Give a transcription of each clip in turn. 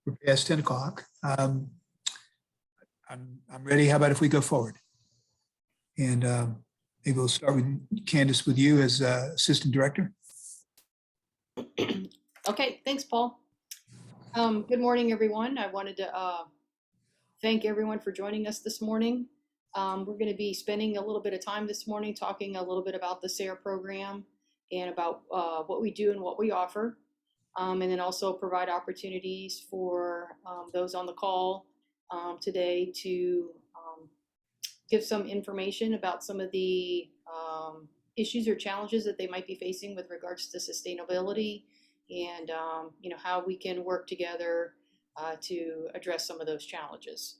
We're past 10 o'clock. I'm ready. How about if we go forward? And maybe we'll start with Candace, with you as Assistant Director. Okay, thanks, Paul. Good morning, everyone. I wanted to thank everyone for joining us this morning. We're going to be spending a little bit of time this morning talking a little bit about the SARE program and about what we do and what we offer. And then also provide opportunities for those on the call today to give some information about some of the issues or challenges that they might be facing with regards to sustainability and how we can work together to address some of those challenges.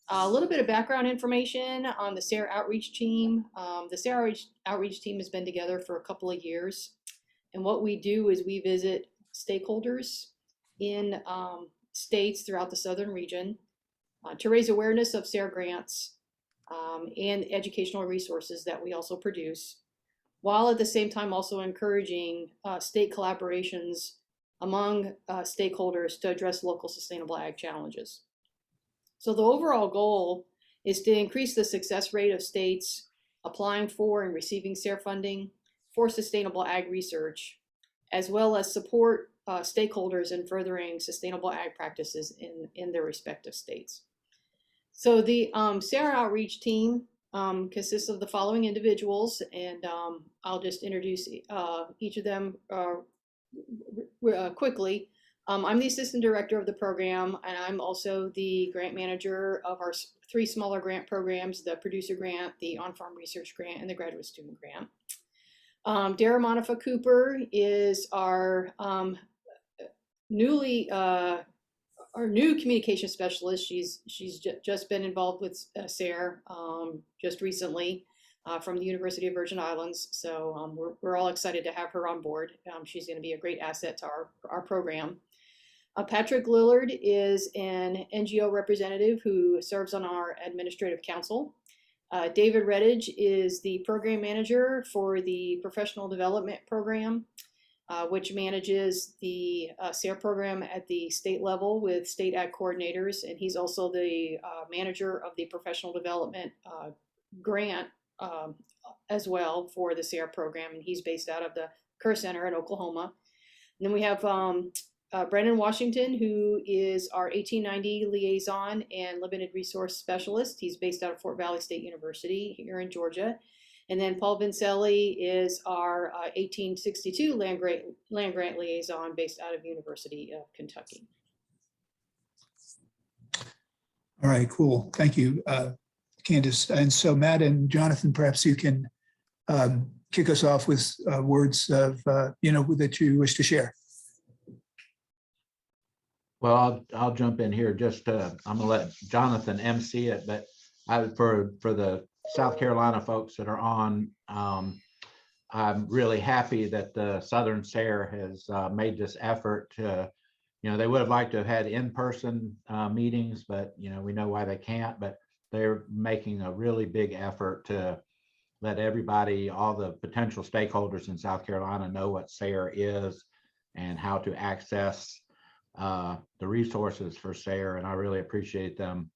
A little bit of background information on the SARE outreach team. The SARE outreach team has been together for a couple of years. And what we do is we visit stakeholders in states throughout the southern region to raise awareness of SARE grants and educational resources that we also produce, while at the same time also encouraging state collaborations among stakeholders to address local sustainable ag challenges. So the overall goal is to increase the success rate of states applying for and receiving SARE funding for sustainable ag research, as well as support stakeholders in furthering sustainable ag practices in their respective states. So the SARE outreach team consists of the following individuals, and I'll just introduce each of them quickly. I'm the assistant director of the program, and I'm also the grant manager of our 3 smaller grant programs: the producer grant, the on-farm research grant, and the graduate student grant. Dara Monifa Cooper is our new communication specialist. She's just been involved with SARE just recently from the University of Virgin Islands. So we're all excited to have her on board. She's going to be a great asset to our program. Patrick Lillard is an NGO representative who serves on our administrative council. David Reddage is the program manager for the professional development program, which manages the SARE program at the state level with state ag coordinators. And he's also the manager of the professional development grant as well for the SARE program. And he's based out of the Kerr Center in Oklahoma. And then we have Brennan Washington, who is our 1890 liaison and limited resource specialist. He's based out of Fort Valley State University here in Georgia. And then Paul Vincelli is our 1862 land grant liaison based out of University of Kentucky. All right, cool. Thank you, Candace. And so Matt and Jonathan, perhaps you can kick us off with words of, that you wish to share. Well, I'll jump in here. Just I'm gonna let Jonathan MC it, but for the South Carolina folks that are on, I'm really happy that the Southern SARE has made this effort to, they would have liked to have had in-person meetings, but we know why they can't. But they're making a really big effort to let everybody, all the potential stakeholders in South Carolina, know what SARE is and how to access the resources for SARE, and I really appreciate them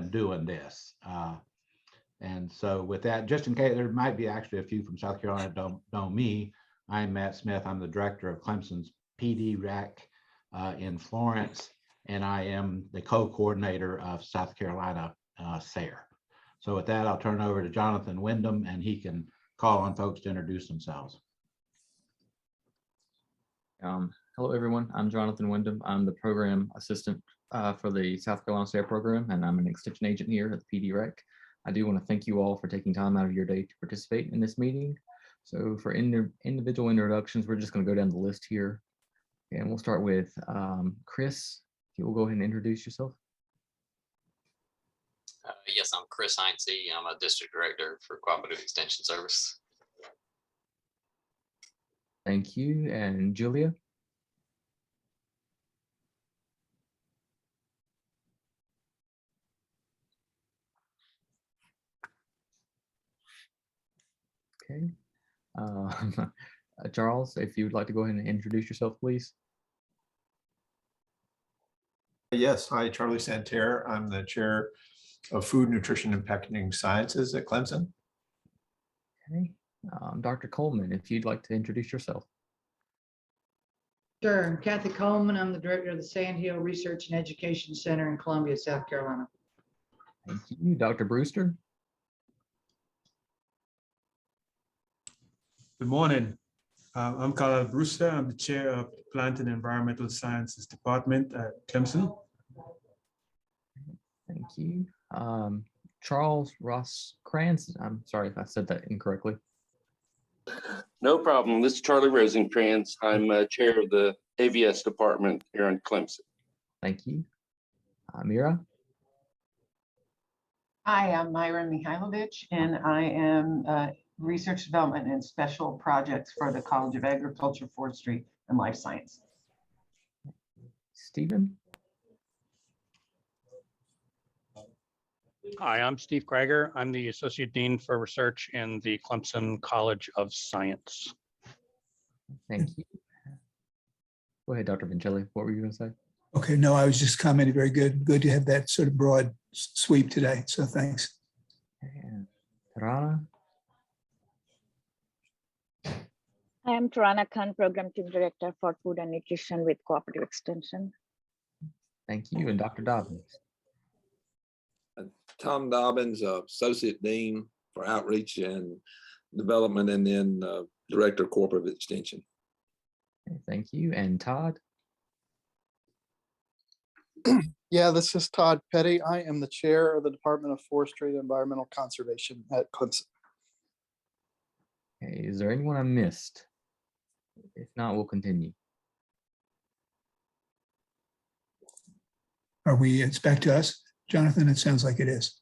doing this. And so with that, just in case there might be actually a few from South Carolina that don't know me, I'm Matt Smith. I'm the director of Clemson's PDP in Florence, and I am the co-coordinator of South Carolina SARE. So with that, I'll turn it over to Jonathan Wyndham, and he can call on folks to introduce themselves. Hello, everyone. I'm Jonathan Wyndham. I'm the program assistant for the South Carolina SARE program, and I'm an extension agent here at the PDREC. I do want to thank you all for taking time out of your day to participate in this meeting. So for individual introductions, we're just going to go down the list here. And we'll start with Chris. You will go ahead and introduce yourself. Yes, I'm Chris Heinze. I'm a district director for Cooperative Extension Service. Thank you. And Julia? Okay. Charles, if you would like to go ahead and introduce yourself, please. Yes, hi, Charlie Santerre. I'm the chair of Food, Nutrition, and Packaging Sciences at Clemson. Okay. Dr. Coleman, if you'd like to introduce yourself. Sure, I'm Kathy Coleman. I'm the director of the Sand Hill Research and Education Center in Columbia, South Carolina. Thank you. Dr. Brewster. Good morning. I'm Carl Brewster. I'm the chair of the Plant and Environmental Sciences Department at Clemson. Thank you. Charles Ross Kranz. I'm sorry if I said that incorrectly. No problem. This is Charlie Rosencrantz. I'm chair of the AVS department here in Clemson. Thank you. Mira. Hi, I'm Myra Mihailovich, and I am Research Development and Special Projects for the College of Agriculture, Forestry, and Life Science. Stephen. Hi, I'm Steve Krager. I'm the Associate Dean for Research in the Clemson College of Science. Thank you. Go ahead, Dr. Vincelli. What were you going to say? Okay, no, I was just commenting. Very good. Good to have that sort of broad sweep today. So thanks. And Tarana. I am Tarana Khan, Program Team Director for Food and Nutrition with Cooperative Extension. Thank you. And Dr. Dobbins. Tom Dobbins, Associate Dean for Outreach and Development, and then Director of Corporate Extension. Okay, thank you. And Todd. Yeah, this is Todd Petty. I am the chair of the Department of Forestry and Environmental Conservation at Clemson. Okay, is there anyone I missed? If not, we'll continue. Are we, it's back to us? Jonathan, it sounds like it is.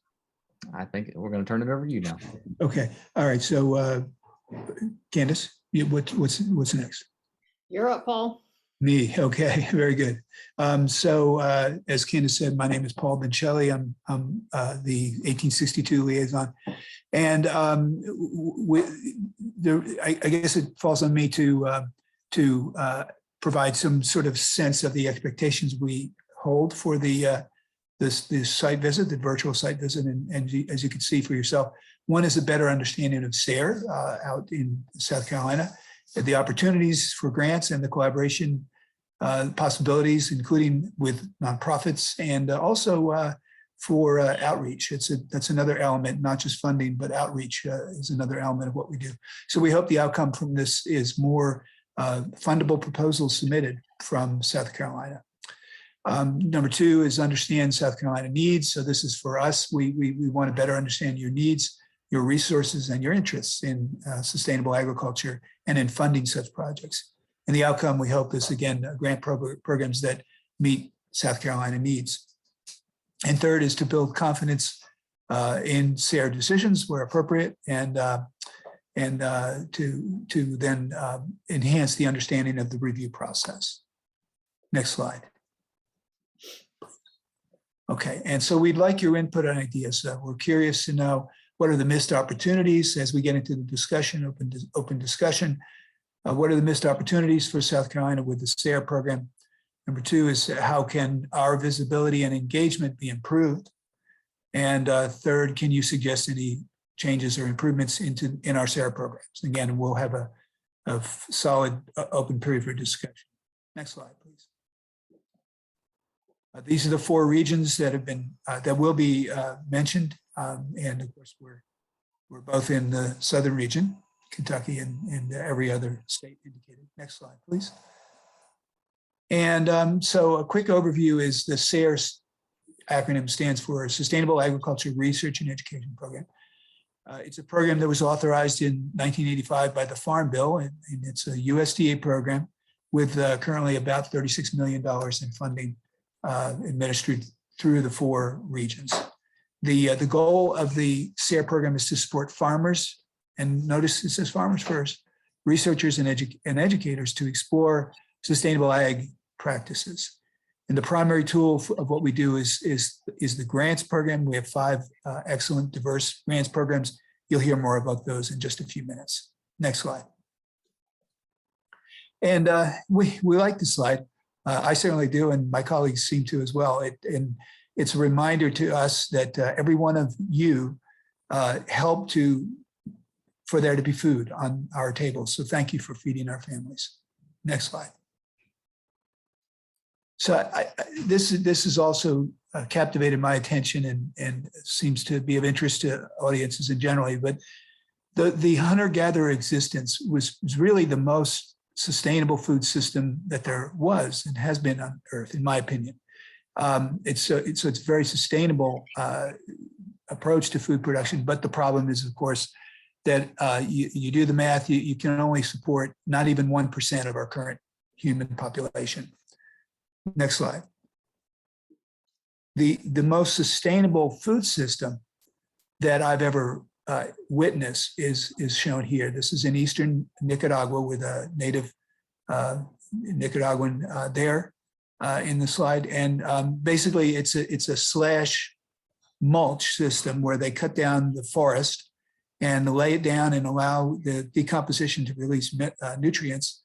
I think we're going to turn it over to you now. Okay. All right. So Candace, what's next? You're up, Paul. Me. Okay. Very good. So as Candace said, my name is Paul Vincelli. I'm the 1862 liaison. And I guess it falls on me to provide some sort of sense of the expectations we hold for the this site visit, the virtual site visit, and as you can see for yourself, one is a better understanding of SARE out in South Carolina, the opportunities for grants and the collaboration possibilities, including with nonprofits, and also for outreach. That's another element, not just funding, but outreach is another element of what we do. So we hope the outcome from this is more fundable proposals submitted from South Carolina. Number two is understand South Carolina needs. So this is for us. We want to better understand your needs, your resources, and your interests in sustainable agriculture and in funding such projects. And the outcome, we hope, is, again, grant programs that meet South Carolina needs. And third is to build confidence in SARE decisions where appropriate, and to then enhance the understanding of the review process. Next slide. Okay, and so we'd like your input on ideas. We're curious to know what are the missed opportunities as we get into the discussion, open discussion. What are the missed opportunities for South Carolina with the SARE program? Number two is how can our visibility and engagement be improved? And third, can you suggest any changes or improvements in our SARE programs? Again, we'll have a solid open period for discussion. Next slide, please. These are the four regions that have been that will be mentioned, and of course we're both in the southern region, Kentucky, and every other state indicated. Next slide, please. And so a quick overview is the SARE acronym stands for Sustainable Agriculture Research and Education Program. It's a program that was authorized in 1985 by the Farm Bill, and it's a USDA program with currently about $36 million in funding administered through the four regions. The goal of the SARE program is to support farmers, and notice it says farmers first, researchers and educators to explore sustainable ag practices. And the primary tool of what we do is the grants program. We have 5 excellent, diverse grants programs. You'll hear more about those in just a few minutes. Next slide. And we like this slide. I certainly do, and my colleagues seem to as well. And it's a reminder to us that every one of you helped for there to be food on our tables. So thank you for feeding our families. Next slide. So this has also captivated my attention and seems to be of interest to audiences in generally. But the hunter-gatherer existence was really the most sustainable food system that there was and has been on Earth, in my opinion. It's a very sustainable approach to food production. But the problem is, of course, that you do the math, you can only support not even 1% of our current human population. Next slide. The most sustainable food system that I've ever witnessed is shown here. This is in eastern Nicaragua with a native Nicaraguan there in the slide. And basically it's a slash mulch system where they cut down the forest and lay it down and allow the decomposition to release nutrients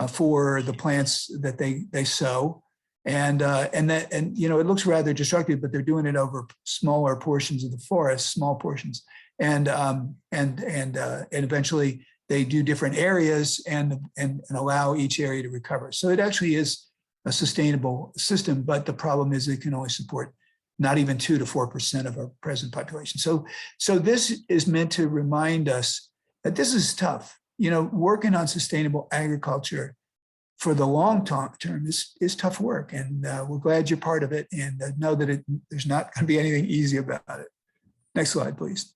for the plants that they sow. And you know, it looks rather destructive, but they're doing it over smaller portions of the forest, small portions, and eventually they do different areas and allow each area to recover. So it actually is a sustainable system, but the problem is it can only support not even 2 to 4% of our present population. So this is meant to remind us that this is tough. You know, working on sustainable agriculture for the long term is tough work, and we're glad you're part of it, and know that there's not going to be anything easy about it. Next slide, please.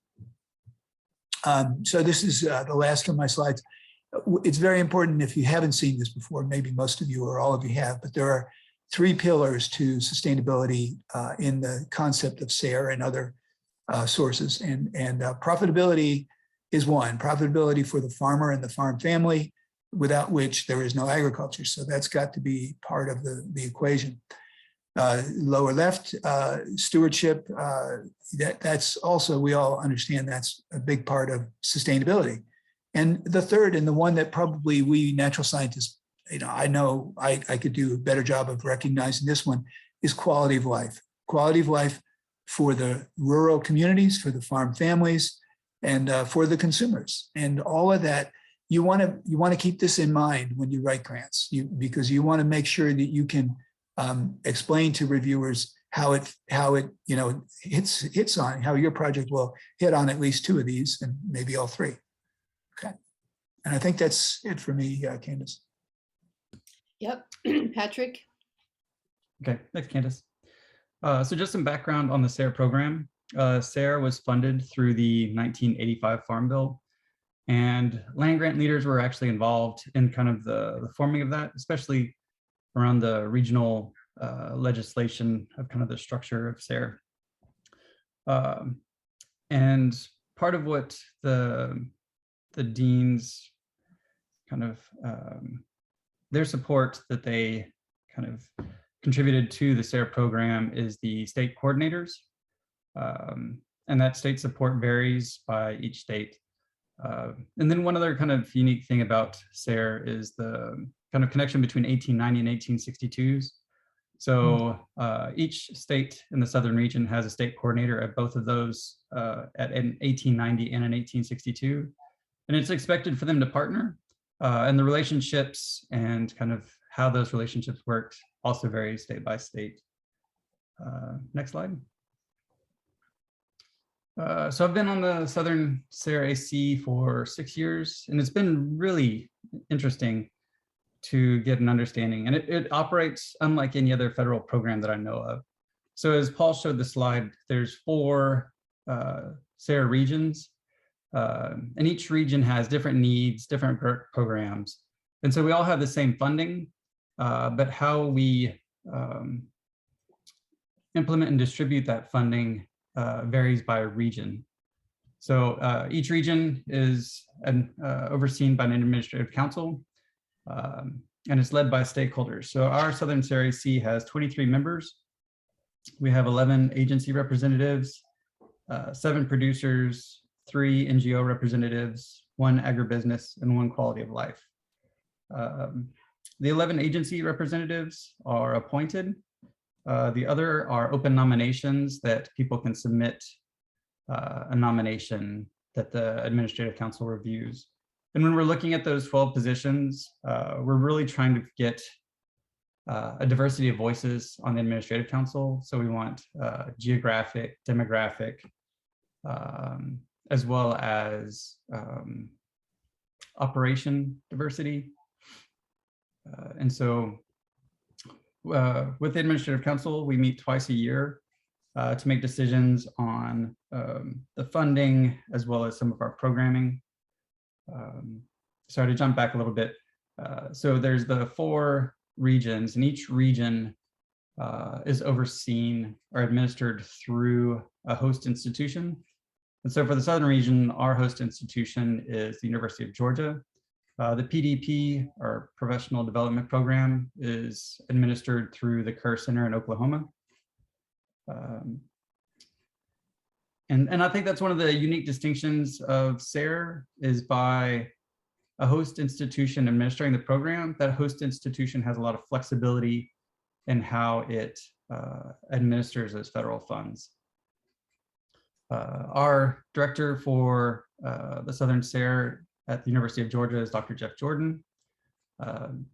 So this is the last of my slides. It's very important, if you haven't seen this before, maybe most of you or all of you have, but there are 3 pillars to sustainability in the concept of SARE and other sources, and profitability is one. Profitability for the farmer and the farm family, without which there is no agriculture. So that's got to be part of the equation. Lower left, stewardship, that's also, we all understand that's a big part of sustainability. And the third, and the one that probably we natural scientists, you know I could do a better job of recognizing this one, is quality of life. Quality of life for the rural communities, for the farm families, and for the consumers. And all of that, you want to keep this in mind when you write grants, because you want to make sure that you can explain to reviewers how it you know hits on, how your project will hit on at least 2 of these and maybe all 3. Okay, and I think that's it for me, Candace. Yep, Patrick. Okay, thanks, Candace. So just some background on the SARE program. SARE was funded through the 1985 Farm Bill. And land grant leaders were actually involved in kind of the forming of that, especially around the regional legislation of kind of the structure of SARE. And part of what the deans kind of, their support that they kind of contributed to the SARE program is the state coordinators. And that state support varies by each state. And then one other kind of unique thing about SARE is the kind of connection between 1890 and 1862s. So each state in the southern region has a state coordinator at both of those at an 1890 and an 1862. And it's expected for them to partner. And the relationships and kind of how those relationships worked also vary state by state. Next slide. So I've been on the Southern SARE AC for 6 years, and it's been really interesting to get an understanding. And it operates unlike any other federal program that I know of. So as Paul showed the slide, there's 4 SARE regions, and each region has different needs, different programs. And so we all have the same funding, but how we implement and distribute that funding varies by region. So each region is overseen by an administrative council, and it's led by stakeholders. So our Southern SARE AC has 23 members. We have 11 agency representatives, 7 producers, 3 NGO representatives, 1 agribusiness, and 1 quality of life. The 11 agency representatives are appointed. The other are open nominations that people can submit a nomination that the Administrative Council reviews. And when we're looking at those 12 positions, we're really trying to get a diversity of voices on the Administrative Council. So we want geographic, demographic, as well as operation diversity. And so with the Administrative Council, we meet twice a year to make decisions on the funding as well as some of our programming. Sorry to jump back a little bit. So there's the 4 regions, and each region is overseen or administered through a host institution. And so for the Southern region, our host institution is the University of Georgia. The PDP, or Professional Development Program, is administered through the Kerr Center in Oklahoma. And I think that's one of the unique distinctions of SARE, is by a host institution administering the program, that host institution has a lot of flexibility in how it administers those federal funds. Our director for the Southern SARE at the University of Georgia is Dr. Jeff Jordan. And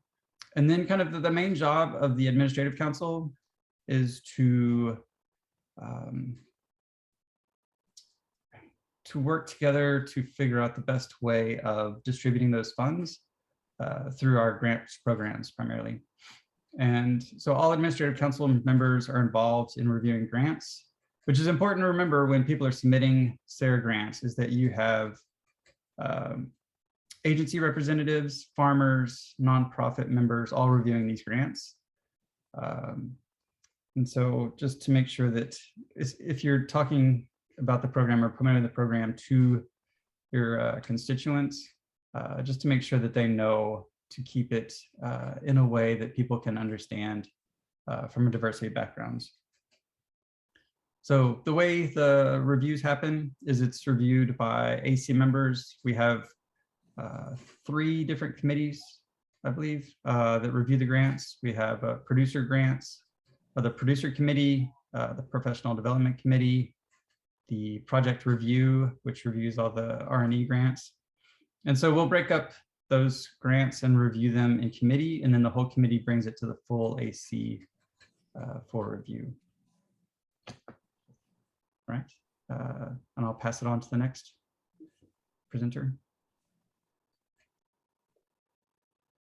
then kind of the main job of the Administrative Council is to work together to figure out the best way of distributing those funds through our grants programs primarily. And so all Administrative Council members are involved in reviewing grants, which is important to remember when people are submitting SARE grants, is that you have agency representatives, farmers, nonprofit members, all reviewing these grants. And so just to make sure that if you're talking about the program or promoting the program to your constituents, just to make sure that they know to keep it in a way that people can understand from a diversity of backgrounds. So the way the reviews happen is it's reviewed by AC members. We have 3 different committees, I believe, that review the grants. We have producer grants, the producer committee, the professional development committee, the project review, which reviews all the R&E grants. And so we'll break up those grants and review them in committee, and then the whole committee brings it to the full AC for review. Right, and I'll pass it on to the next presenter.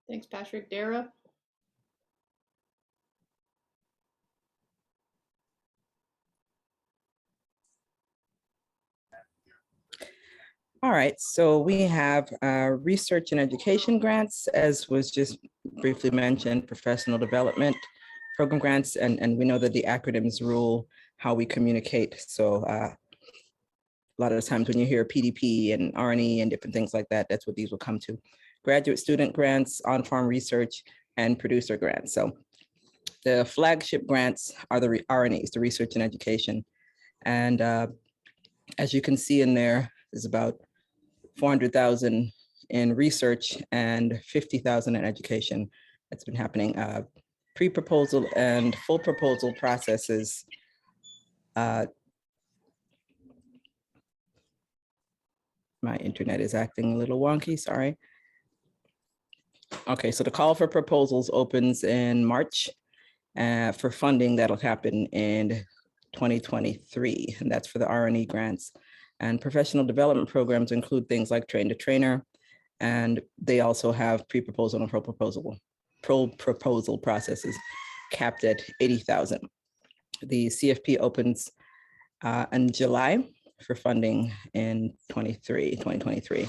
Thanks, Patrick. Dara? All right, so we have research and education grants, as was just briefly mentioned, professional development program grants, and we know that the acronyms rule how we communicate. So a lot of the times when you hear PDP and R&E and different things like that, that's what these will come to. Graduate student grants, on-farm research, and producer grants. So the flagship grants are the R&Es, the research and education. And as you can see in there, there's about 400,000 in research and 50,000 in education. That's been happening. Pre-proposal and full proposal processes. My internet is acting a little wonky, sorry. Okay, so the call for proposals opens in March for funding. That'll happen in 2023, and that's for the R&E grants. And professional development programs include things like train the trainer, and they also have pre-proposal and pro-proposal processes capped at 80,000. The CFP opens in July for funding in 2023.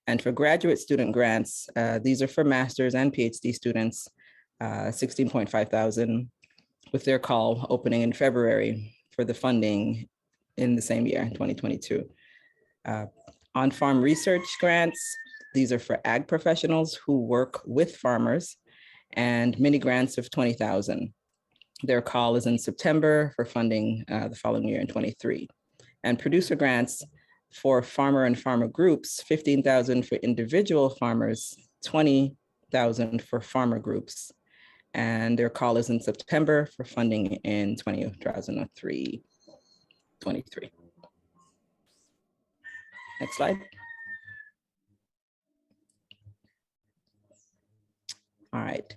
And for graduate student grants, these are for master's and PhD students, 16.5 thousand, with their call opening in February for the funding in the same year, 2022. On-farm research grants, these are for ag professionals who work with farmers, and mini grants of 20,000. Their call is in September for funding the following year in 23. And producer grants for farmer and farmer groups, 15,000 for individual farmers, 20,000 $100,000 for farmer groups. And their call is in September for funding in 2023. Next slide. All right.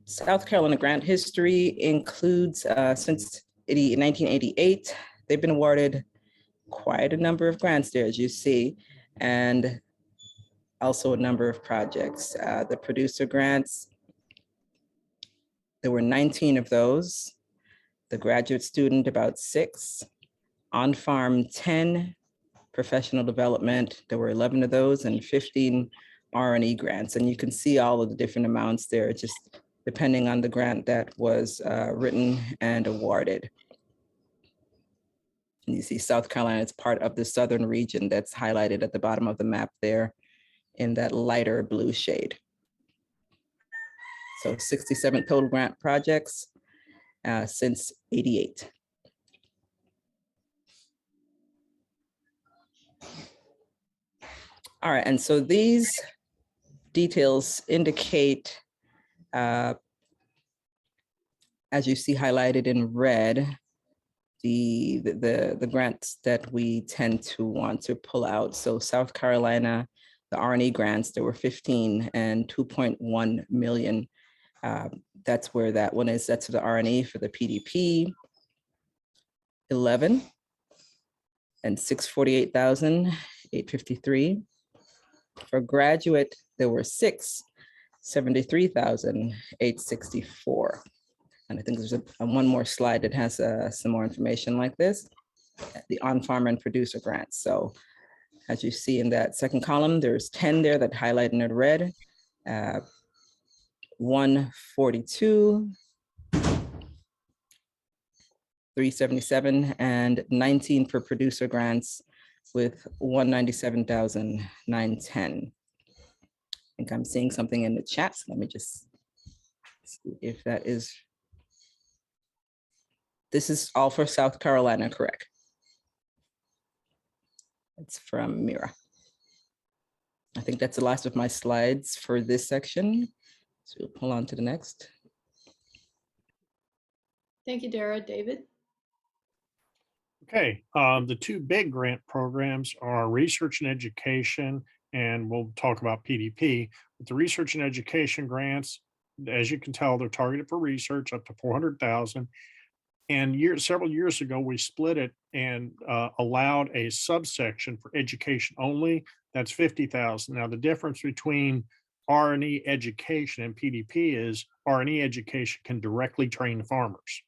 South Carolina grant history includes, since 1988, they've been awarded quite a number of grants there, as you see, and also a number of projects. The producer grants, there were 19 of those. The graduate student, about 6. On-farm, 10. Professional development, there were 11 of those, and 15 R&E grants. And you can see all of the different amounts there, just depending on the grant that was written and awarded. And you see South Carolina is part of the southern region that's highlighted at the bottom of the map there in that lighter blue shade. So 67 total grant projects since '88. All right, and so these details indicate, as you see highlighted in red, the grants that we tend to want to pull out. So South Carolina, the R&E grants, there were 15 and 2.1 million. That's where that one is. That's the R&E for the PDP, 11 and 648,853. For graduate, there were 6, 73,864. And I think there's one more slide that has some more information like this, the on-farm and producer grants. So as you see in that second column, there's 10 there that highlight in red, 142, 377, and 19 for producer grants with 197,910. I think I'm seeing something in the chat. So let me just see if that is. This is all for South Carolina, correct? It's from Mira. I think that's the last of my slides for this section. So we'll pull on to the next. Thank you, Dara. David? Okay, the two big grant programs are research and education, and we'll talk about PDP. But the research and education grants, as you can tell, they're targeted for research up to 400,000. And several years ago, we split it and allowed a subsection for education only. That's 50,000. Now, the difference between R&E education and PDP is R&E education can directly train farmers.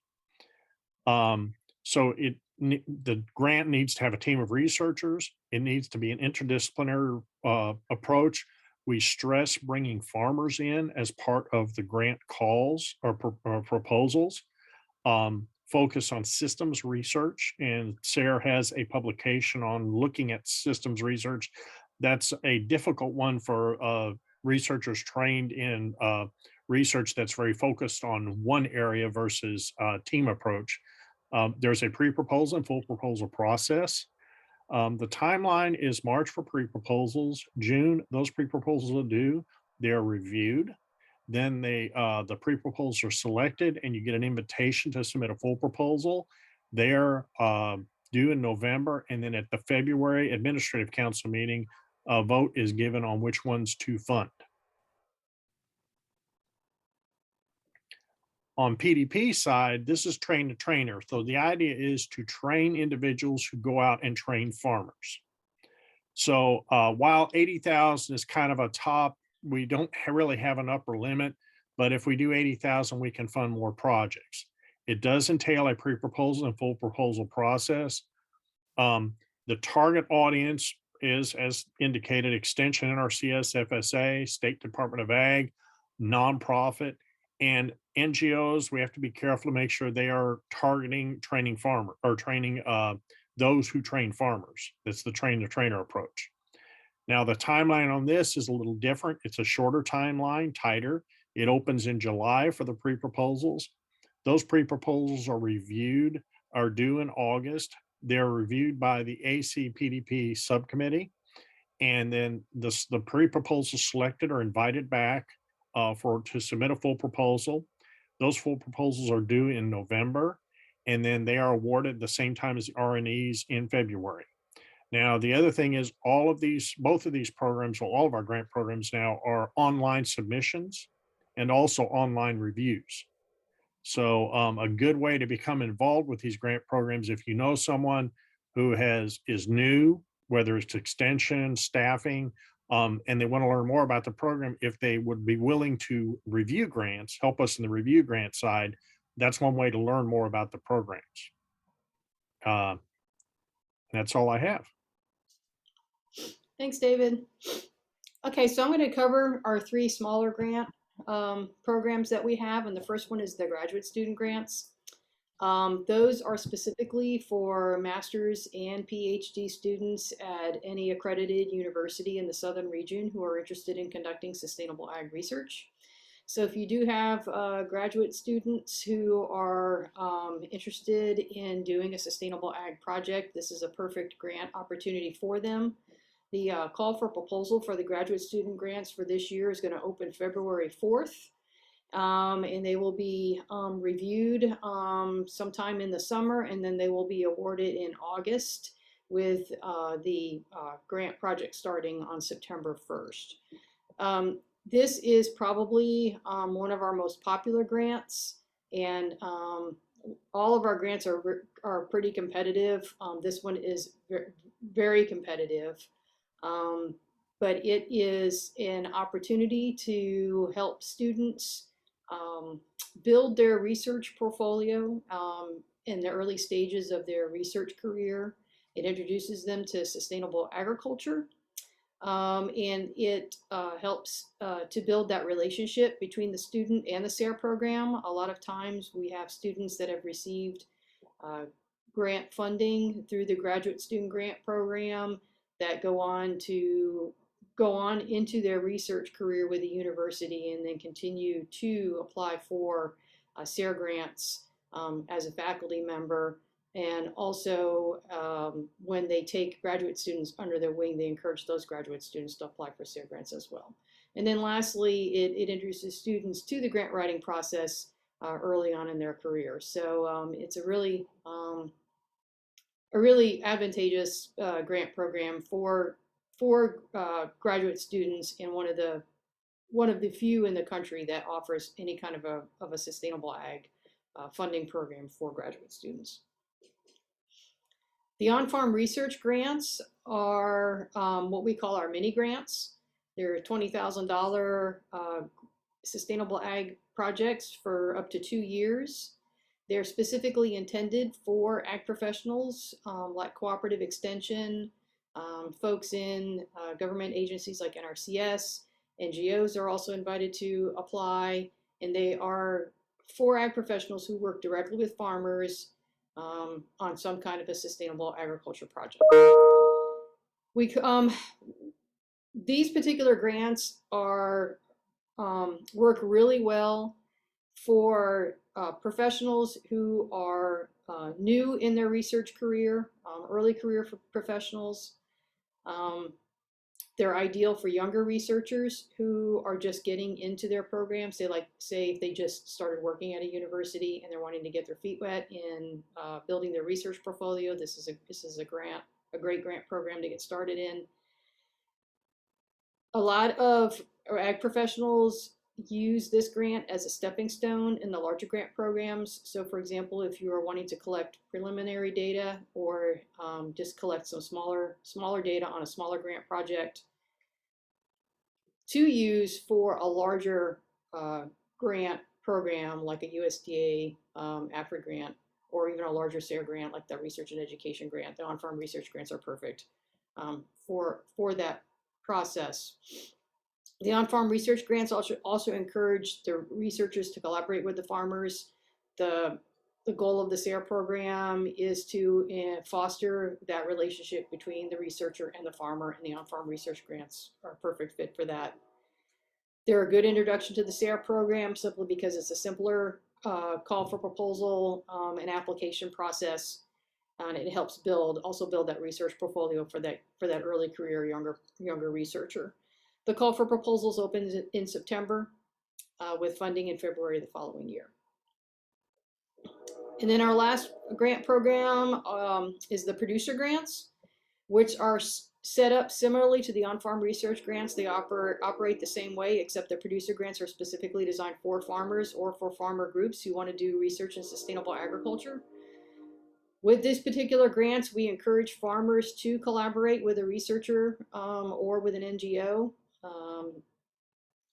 So the grant needs to have a team of researchers. It needs to be an interdisciplinary approach. We stress bringing farmers in as part of the grant calls or proposals. Focus on systems research, and SARE has a publication on looking at systems research. That's a difficult one for researchers trained in research that's very focused on one area versus team approach. There's a pre-proposal and full proposal process. The timeline is March for pre-proposals. June, those pre-proposals are due. They're reviewed. Then the pre-proposals are selected and you get an invitation to submit a full proposal. They're due in November. And then at the February Administrative Council meeting, a vote is given on which ones to fund. On PDP side, this is train the trainer. So the idea is to train individuals who go out and train farmers. So while 80,000 is kind of a top, we don't really have an upper limit, but if we do 80,000, we can fund more projects. It does entail a pre-proposal and full proposal process. The target audience is, as indicated, Extension, NRCS, FSA, State Department of Ag, nonprofit, and NGOs. We have to be careful to make sure they are targeting training farmer or training those who train farmers. That's the train the trainer approach. Now, the timeline on this is a little different. It's a shorter timeline, tighter. It opens in July for the pre-proposals. Those pre-proposals are reviewed, are due in August. They're reviewed by the AC-PDP subcommittee. And then the pre-proposals selected are invited back to submit a full proposal. Those full proposals are due in November, and then they are awarded the same time as the RNEs in February. Now, the other thing is both of these programs, well, all of our grant programs now are online submissions and also online reviews. So a good way to become involved with these grant programs, if you know someone who is new, whether it's extension, staffing, and they want to learn more about the program, if they would be willing to review grants, help us in the review grant side, that's one way to learn more about the programs. That's all I have. Thanks, David. Okay, so I'm going to cover our 3 smaller grant programs that we have, and the first one is the graduate student grants. Those are specifically for master's and PhD students at any accredited university in the southern region who are interested in conducting sustainable ag research. So if you do have graduate students who are interested in doing a sustainable ag project, this is a perfect grant opportunity for them. The call for proposal for the graduate student grants for this year is going to open February 4th. And they will be reviewed sometime in the summer, and then they will be awarded in August, with the grant project starting on September 1st. This is probably one of our most popular grants, and all of our grants are pretty competitive. This one is very competitive. But it is an opportunity to help students build their research portfolio in the early stages of their research career. It introduces them to sustainable agriculture, and it helps to build that relationship between the student and the SARE program. A lot of times we have students that have received grant funding through the graduate student grant program that go on into their research career with the university, and then continue to apply for SARE grants as a faculty member. And also when they take graduate students under their wing, they encourage those graduate students to apply for SARE grants as well. And then lastly, it introduces students to the grant writing process early on in their career. So it's a really advantageous grant program for graduate students, and one of the few in the country that offers any kind of a sustainable ag funding program for graduate students. The on-farm research grants are what we call our mini grants. They're $20,000 sustainable ag projects for up to 2 years. They're specifically intended for ag professionals like cooperative extension, folks in government agencies like NRCS. NGOs are also invited to apply, and they are for ag professionals who work directly with farmers on some kind of a sustainable agriculture project. These particular grants are work really well for professionals who are new in their research career, early career professionals. They're ideal for younger researchers who are just getting into their programs. They say if they just started working at a university and they're wanting to get their feet wet in building their research portfolio, this is a great grant program to get started in. A lot of ag professionals use this grant as a stepping stone in the larger grant programs. So for example, if you are wanting to collect preliminary data or just collect some smaller data on a smaller grant project to use for a larger grant program like a USDA AFRI grant, or even a larger SARE grant like the research and education grant, the on-farm research grants are perfect for that process. The on-farm research grants also encourage the researchers to collaborate with the farmers. The goal of the SARE program is to foster that relationship between the researcher and the farmer, and the on-farm research grants are a perfect fit for that. They're a good introduction to the SARE program simply because it's a simpler call for proposal and application process, and it helps also build that research portfolio for that early career younger researcher. The call for proposals opens in September. with funding in February the following year. And then our last grant program is the producer grants, which are set up similarly to the on-farm research grants. They operate the same way, except the producer grants are specifically designed for farmers or for farmer groups who want to do research in sustainable agriculture. With this particular grants, we encourage farmers to collaborate with a researcher or with an NGO.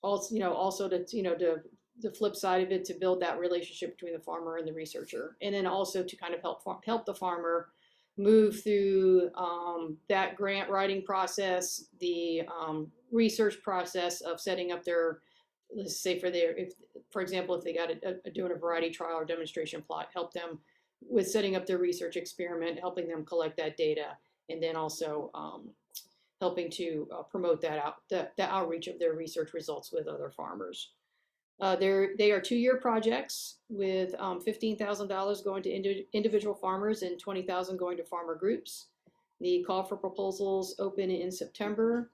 Also to the flip side of it, to build that relationship between the farmer and the researcher, and then also to kind of help the farmer move through that grant writing process, the research process of setting up their, let's say for example, if they got doing a variety trial or demonstration plot, help them with setting up their research experiment, helping them collect that data, and then also helping to promote the outreach of their research results with other farmers. They are 2-year projects with $15,000 going to individual farmers and $20,000 going to farmer groups. The call for proposals open in September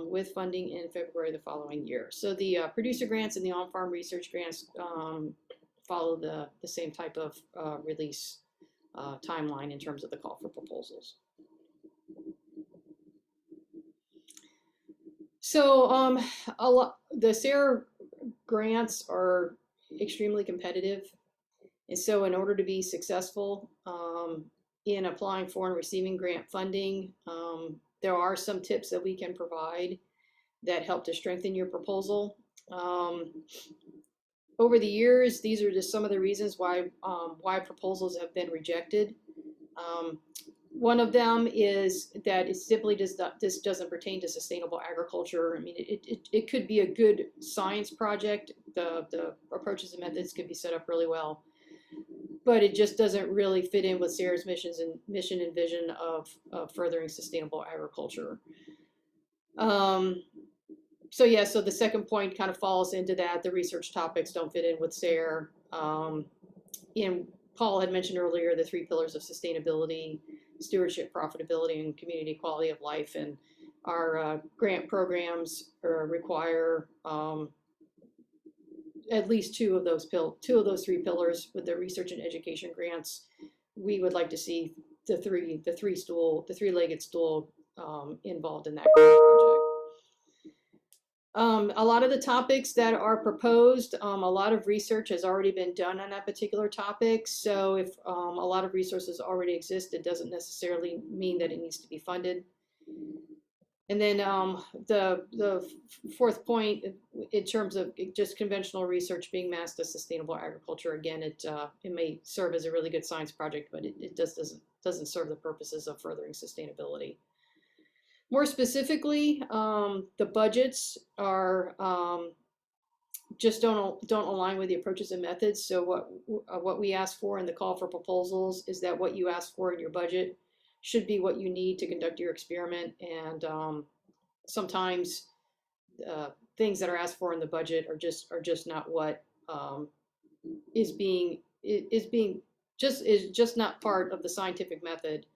with funding in February the following year. So the producer grants and the on-farm research grants follow the same type of release timeline in terms of the call for proposals. So the SARE grants are extremely competitive. And so in order to be successful in applying for and receiving grant funding, there are some tips that we can provide that help to strengthen your proposal. Over the years, these are just some of the reasons why proposals have been rejected. One of them is that it simply this doesn't pertain to sustainable agriculture. I mean, it could be a good science project. The approaches and methods could be set up really well, but it just doesn't really fit in with SARE's mission and vision of furthering sustainable agriculture. So the second point kind of falls into that. The research topics don't fit in with SARE. And Paul had mentioned earlier the 3 pillars of sustainability: stewardship, profitability, and community quality of life. And our grant programs require at least 2 of those 3 pillars. With the research and education grants, we would like to see the 3-legged stool involved in that grant project. A lot of the topics that are proposed, a lot of research has already been done on that particular topic. So if a lot of resources already exist, it doesn't necessarily mean that it needs to be funded. And then the fourth point, in terms of just conventional research being masked as sustainable agriculture, again, it may serve as a really good science project, but it doesn't serve the purposes of furthering sustainability. More specifically, the budgets are just don't align with the approaches and methods. So what we ask for in the call for proposals is that what you ask for in your budget should be what you need to conduct your experiment. And sometimes things that are asked for in the budget are just not what is just not part of the scientific method.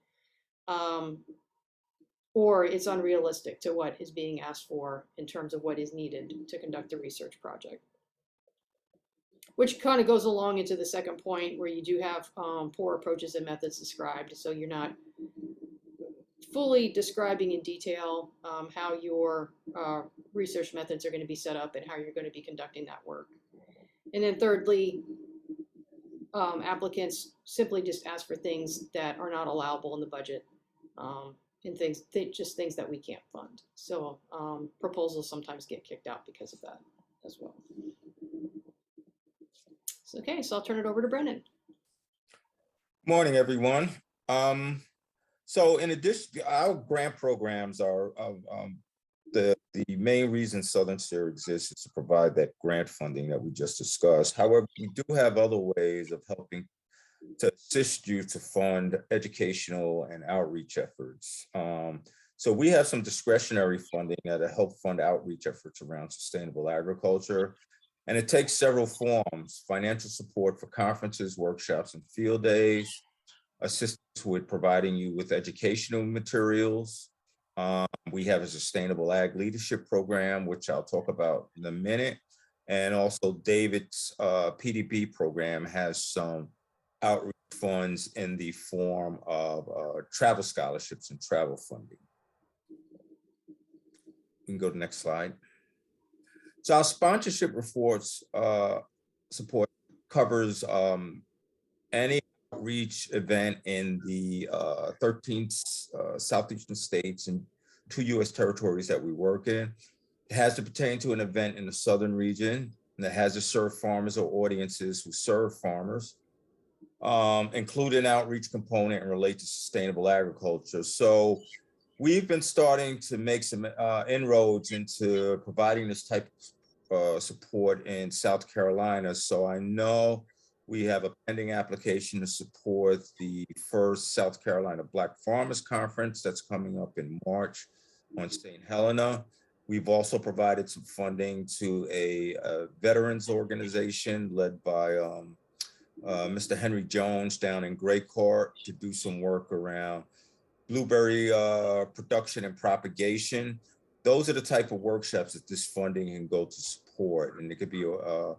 Or it's unrealistic to what is being asked for in terms of what is needed to conduct the research project. Which kind of goes along into the second point, where you do have poor approaches and methods described. So you're not fully describing in detail how your research methods are going to be set up and how you're going to be conducting that work. And then thirdly, applicants simply just ask for things that are not allowable in the budget. And just things that we can't fund. So proposals sometimes get kicked out because of that as well. So, okay, so I'll turn it over to Brennan. Morning, everyone. So in addition, our grant programs are the main reason Southern SARE exists is to provide that grant funding that we just discussed. However, we do have other ways of helping to assist you to fund educational and outreach efforts. So we have some discretionary funding that help fund outreach efforts around sustainable agriculture. And it takes several forms: financial support for conferences, workshops, and field days, assistance with providing you with educational materials. We have a sustainable ag leadership program, which I'll talk about in a minute. And also David's PDP program has some outreach funds in the form of travel scholarships and travel funding. You can go to the next slide. So our sponsorship reports support covers any outreach event in the 13 southeastern states and 2 U.S. territories that we work in. It has to pertain to an event in the southern region, and it has to serve farmers or audiences who serve farmers, include an outreach component and relate to sustainable agriculture. So we've been starting to make some inroads into providing this type of support in South Carolina. So I know we have a pending application to support the first South Carolina Black Farmers Conference that's coming up in March on St. Helena. We've also provided some funding to a veterans organization led by Mr. Henry Jones down in Great Court to do some work around blueberry production and propagation. Those are the type of workshops that this funding can go to support. And it could be a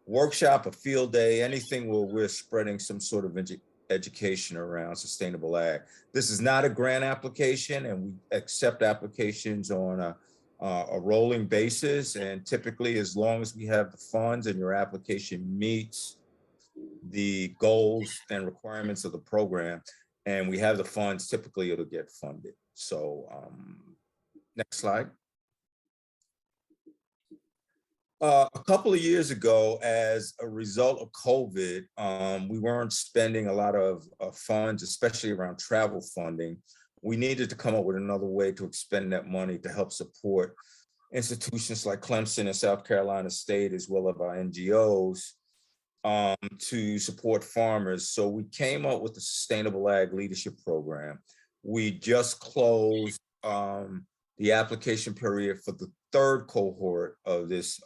workshop, a field day, anything where we're spreading some sort of education around sustainable ag. This is not a grant application, and we accept applications on a rolling basis. And typically, as long as we have the funds and your application meets the goals and requirements of the program, and we have the funds, typically it'll get funded. So next slide. A couple of years ago, as a result of COVID, we weren't spending a lot of funds, especially around travel funding. We needed to come up with another way to expend that money to help support institutions like Clemson and South Carolina State, as well as our NGOs, to support farmers. So we came up with the Sustainable Ag Leadership Program. We just closed the application period for the 3rd cohort of this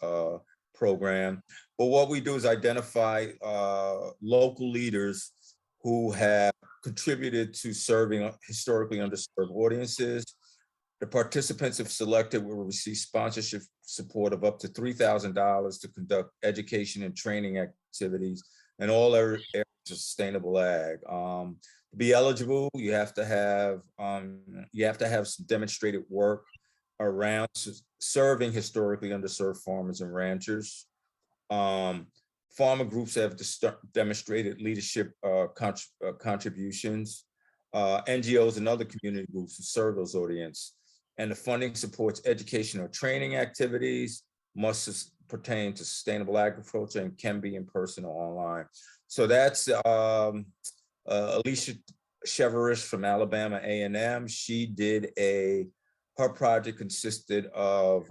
program. But what we do is identify local leaders who have contributed to serving historically underserved audiences. The participants, if selected, will receive sponsorship support of up to $3,000 to conduct education and training activities in all areas of sustainable ag. To be eligible, you have to have some demonstrated work around serving historically underserved farmers and ranchers. Farmer groups have demonstrated leadership contributions. NGOs and other community groups who serve those audiences. And the funding supports educational training activities, must pertain to sustainable agriculture, and can be in person or online. So that's Alicia Cheverish from Alabama A&M. She did her project consisted of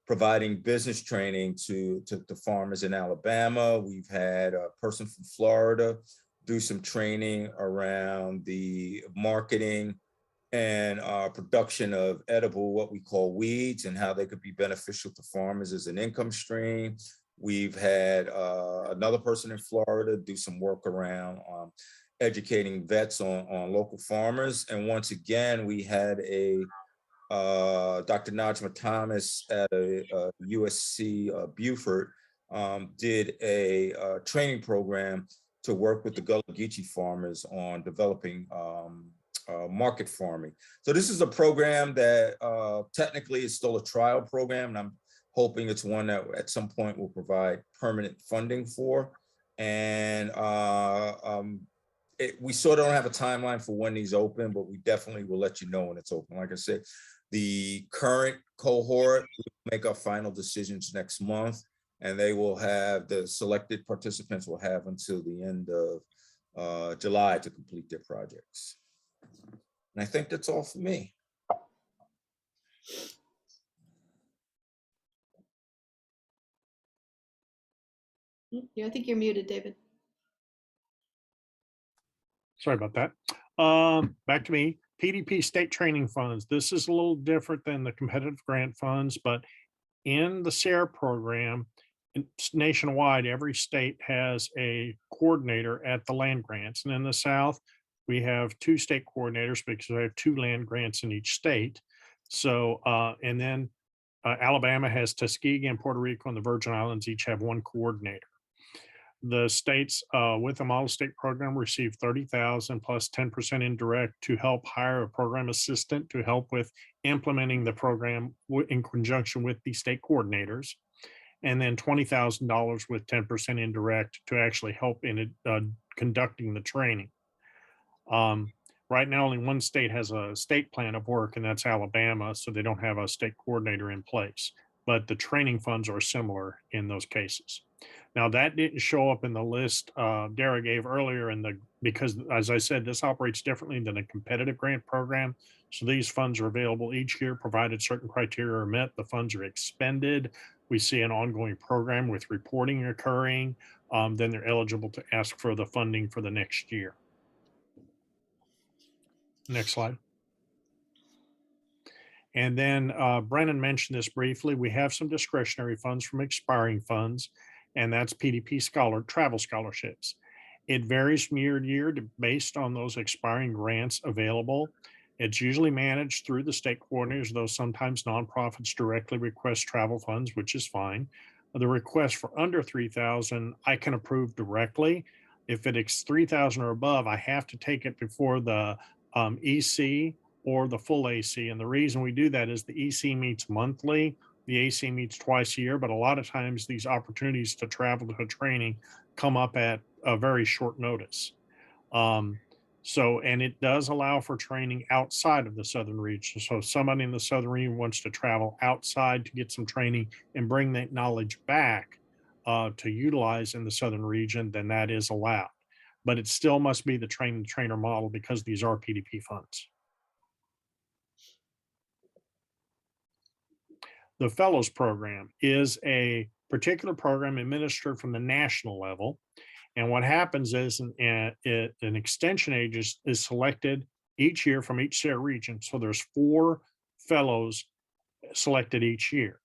providing business training to farmers in Alabama. We've had a person from Florida do some training around the marketing and production of edible, what we call weeds, and how they could be beneficial to farmers as an income stream. We've had another person in Florida do some work around educating vets on local farmers. And once again, we had Dr. Najma Thomas at USC Beaufort did a training program to work with the Gullah Geechee farmers on developing market farming. So this is a program that technically is still a trial program, and I'm hoping it's one that at some point will provide permanent funding for. And we sort of don't have a timeline for when these open, but we definitely will let you know when it's open. Like I said, the current cohort will make our final decisions next month, and they will have, the selected participants will have until the end of July to complete their projects. And I think that's all for me. Yeah, I think you're muted, David. Sorry about that. Back to me. PDP state training funds. This is a little different than the competitive grant funds, but in the SARE program, nationwide, every state has a coordinator at the land grants. And in the South, we have 2 state coordinators because we have 2 land grants in each state. So, and then Alabama has Tuskegee and Puerto Rico, and the Virgin Islands each have one coordinator. The states with the model state program receive 30,000 plus 10% indirect to help hire a program assistant to help with implementing the program in conjunction with the state coordinators. And then $20,000 with 10% indirect to actually help in conducting the training. Right now, only one state has a state plan of work, and that's Alabama, so they don't have a state coordinator in place. But the training funds are similar in those cases. Now, that didn't show up in the list Dara gave earlier because, as I said, this operates differently than a competitive grant program. So these funds are available each year, provided certain criteria are met, the funds are expended. We see an ongoing program with reporting occurring, then they're eligible to ask for the funding for the next year. Next slide. And then Brennan mentioned this briefly. We have some discretionary funds from expiring funds, and that's PDP Travel Scholarships. It varies from year to year based on those expiring grants available. It's usually managed through the state coordinators, though sometimes nonprofits directly request travel funds, which is fine. The request for under 3,000, I can approve directly. If it's 3,000 or above, I have to take it before the EC or the full AC. And the reason we do that is the EC meets monthly, the AC meets twice a year, but a lot of times these opportunities to travel to training come up at a very short notice. And it does allow for training outside of the southern region. So if somebody in the southern region wants to travel outside to get some training and bring that knowledge back to utilize in the southern region, then that is allowed. But it still must be the trainer model because these are PDP funds. The Fellows Program is a particular program administered from the national level. And what happens is an extension agent is selected each year from each SARE region. So there's 4 fellows selected each year.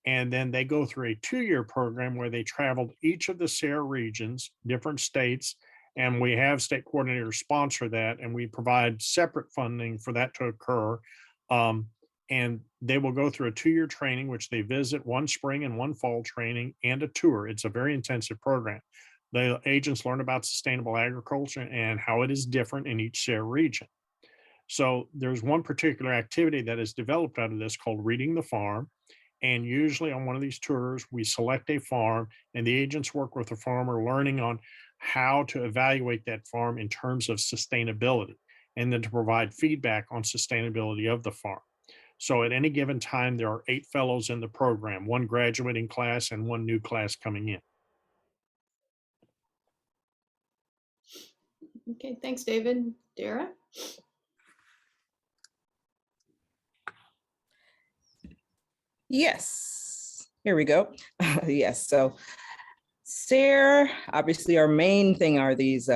And then they go through a 2-year program where they traveled each of the SARE regions, different states, and we have state coordinators sponsor that, and we provide separate funding for that to occur. And they will go through a 2-year training, which they visit, 1 spring and 1 fall training, and a tour. It's a very intensive program. The agents learn about sustainable agriculture and how it is different in each SARE region. So there's one particular activity that is developed out of this called Reading the Farm. And usually on one of these tours, we select a farm and the agents work with the farmer, learning on how to evaluate that farm in terms of sustainability, and then to provide feedback on sustainability of the farm. So at any given time, there are 8 fellows in the program, 1 graduating class and 1 new class coming in. Okay, thanks, David. Dara? Yes, here we go. Yes, so SARE, obviously our main thing are these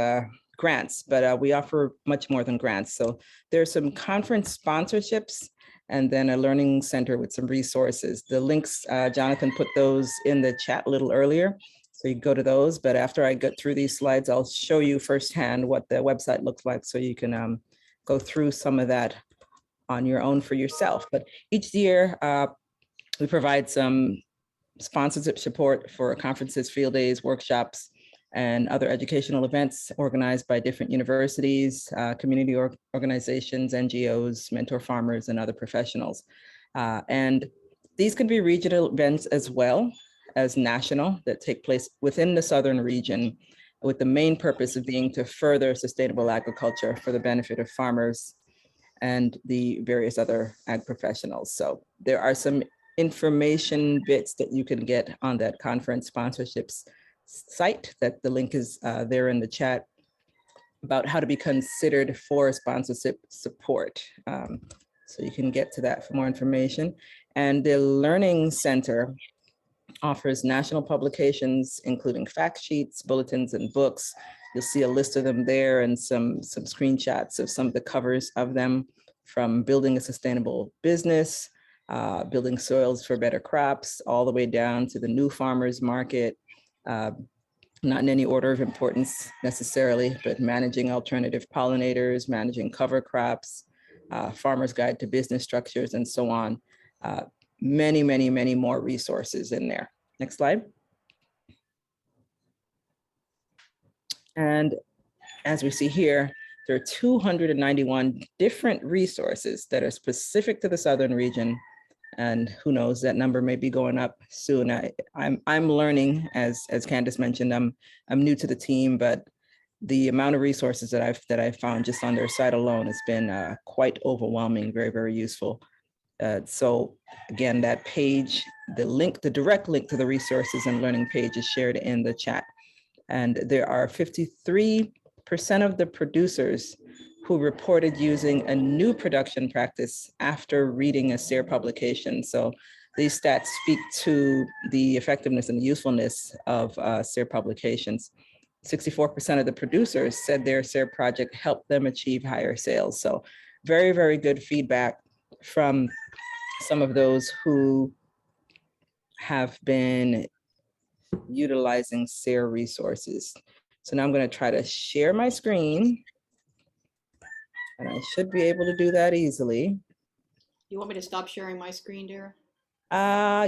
grants, but we offer much more than grants. So there's some conference sponsorships and then a learning center with some resources. The links, Jonathan put those in the chat a little earlier. So you go to those, but after I get through these slides, I'll show you firsthand what the website looks like so you can go through some of that on your own for yourself. But each year, we provide some sponsorship support for conferences, field days, workshops, and other educational events organized by different universities, community organizations, NGOs, mentor farmers, and other professionals. And these can be regional events as well as national that take place within the southern region, with the main purpose of being to further sustainable agriculture for the benefit of farmers and the various other ag professionals. So there are some information bits that you can get on that conference sponsorships site, that the link is there in the chat, about how to be considered for sponsorship support. So you can get to that for more information. And the Learning Center offers national publications, including fact sheets, bulletins, and books. You'll see a list of them there and some screenshots of some of the covers of them, from building a sustainable business, building soils for better crops, all the way down to the new farmers market, not in any order of importance necessarily, but managing alternative pollinators, managing cover crops, farmer's guide to business structures, and so on. many, many, many more resources in there. Next slide. And as we see here, there are 291 different resources that are specific to the Southern region. And who knows, that number may be going up soon. I'm learning, as Candace mentioned, I'm new to the team, but the amount of resources that I've found just on their site alone has been quite overwhelming, very, very useful. So again, that page, the direct link to the resources and learning page is shared in the chat. And there are 53% of the producers who reported using a new production practice after reading a SARE publication. So these stats speak to the effectiveness and the usefulness of SARE publications. 64% of the producers said their SARE project helped them achieve higher sales. So very, very good feedback from some of those who have been utilizing SARE resources. So now I'm going to try to share my screen. And I should be able to do that easily. You want me to stop sharing my screen, Dara?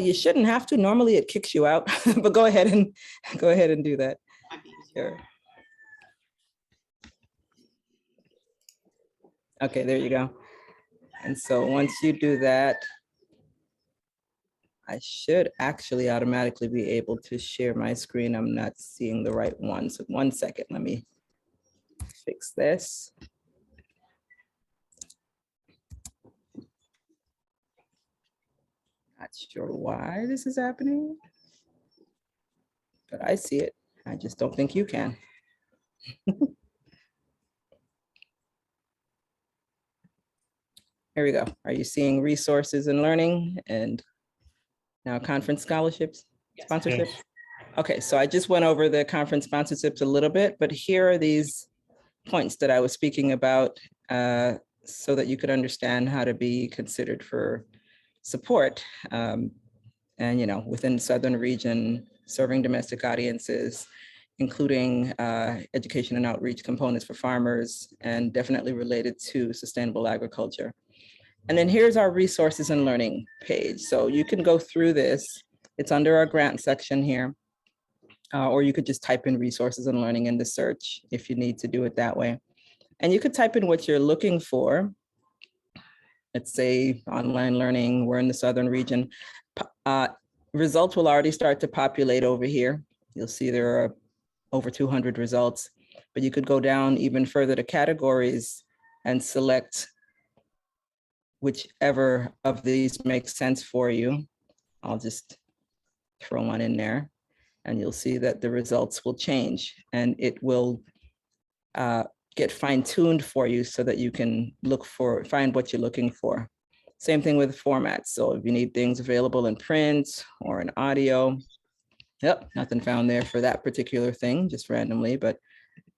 You shouldn't have to. Normally it kicks you out, but go ahead and do that. Sure. Okay, there you go. And so once you do that, I should actually automatically be able to share my screen. I'm not seeing the right one. So 1 second, let me fix this. Not sure why this is happening, but I see it. I just don't think you can. Here we go. Are you seeing resources and learning and now conference scholarships, sponsorships? Yes. Okay, so I just went over the conference sponsorships a little bit, but here are these points that I was speaking about so that you could understand how to be considered for support. And, you know, within the Southern region, serving domestic audiences, including education and outreach components for farmers, and definitely related to sustainable agriculture. And then here's our resources and learning page. So you can go through this. It's under our grant section here, or you could just type in resources and learning in the search if you need to do it that way. And you could type in what you're looking for. Let's say online learning, we're in the Southern region. Results will already start to populate over here. You'll see there are over 200 results, but you could go down even further to categories and select whichever of these makes sense for you. I'll just throw one in there and you'll see that the results will change and it will get fine-tuned for you so that you can find what you're looking for. Same thing with formats. So if you need things available in print or in audio, yep, nothing found there for that particular thing, just randomly, but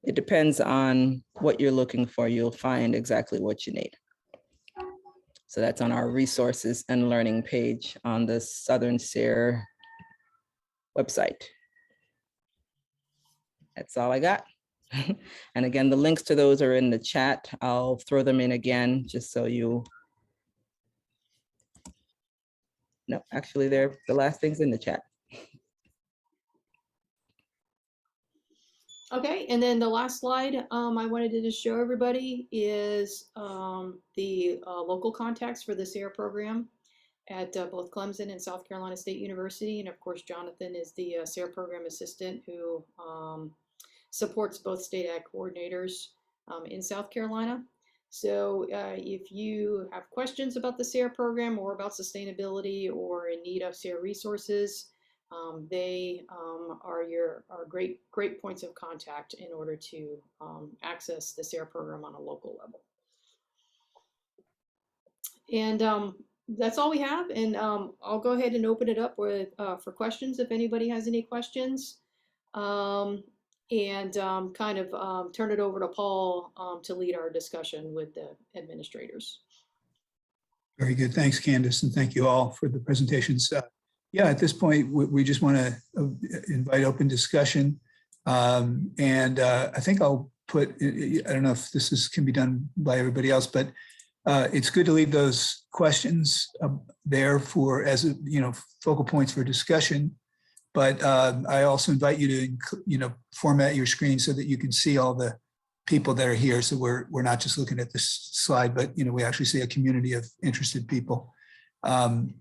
it depends on what you're looking for. You'll find exactly what you need. So that's on our resources and learning page on the Southern SARE website. That's all I got. And again, the links to those are in the chat. I'll throw them in again, just so you. No, actually they're the last things in the chat. Okay, and then the last slide I wanted to just show everybody is the local contacts for the SARE program at both Clemson and South Carolina State University. And of course, Jonathan is the SARE program assistant who supports both state ag coordinators in South Carolina. So if you have questions about the SARE program or about sustainability or in need of SARE resources, they are great points of contact in order to access the SARE program on a local level. And that's all we have. And I'll go ahead and open it up with for questions if anybody has any questions. And kind of turn it over to Paul to lead our discussion with the administrators. Very good. Thanks, Candace, and thank you all for the presentations. Yeah, at this point, we just want to invite open discussion. And I think I'll put, I don't know if this can be done by everybody else, but It's good to leave those questions there for as focal points for discussion. But I also invite you to format your screen so that you can see all the people that are here. So we're not just looking at this slide, but we actually see a community of interested people. Again,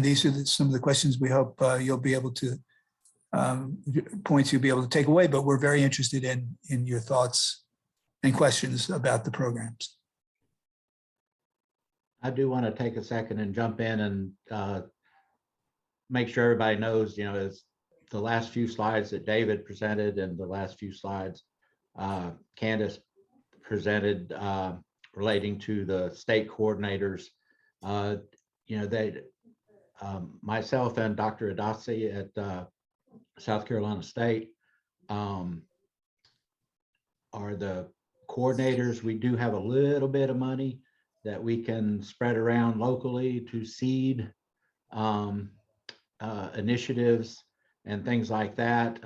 these are some of the questions we hope you'll be able to points you'll be able to take away. But we're very interested in your thoughts and questions about the programs. I do want to take a second and jump in and make sure everybody knows, is the last few slides that David presented and the last few slides Candace presented relating to the state coordinators. Myself and Dr. Adasi at South Carolina State are the coordinators. We do have a little bit of money that we can spread around locally to seed initiatives and things like that.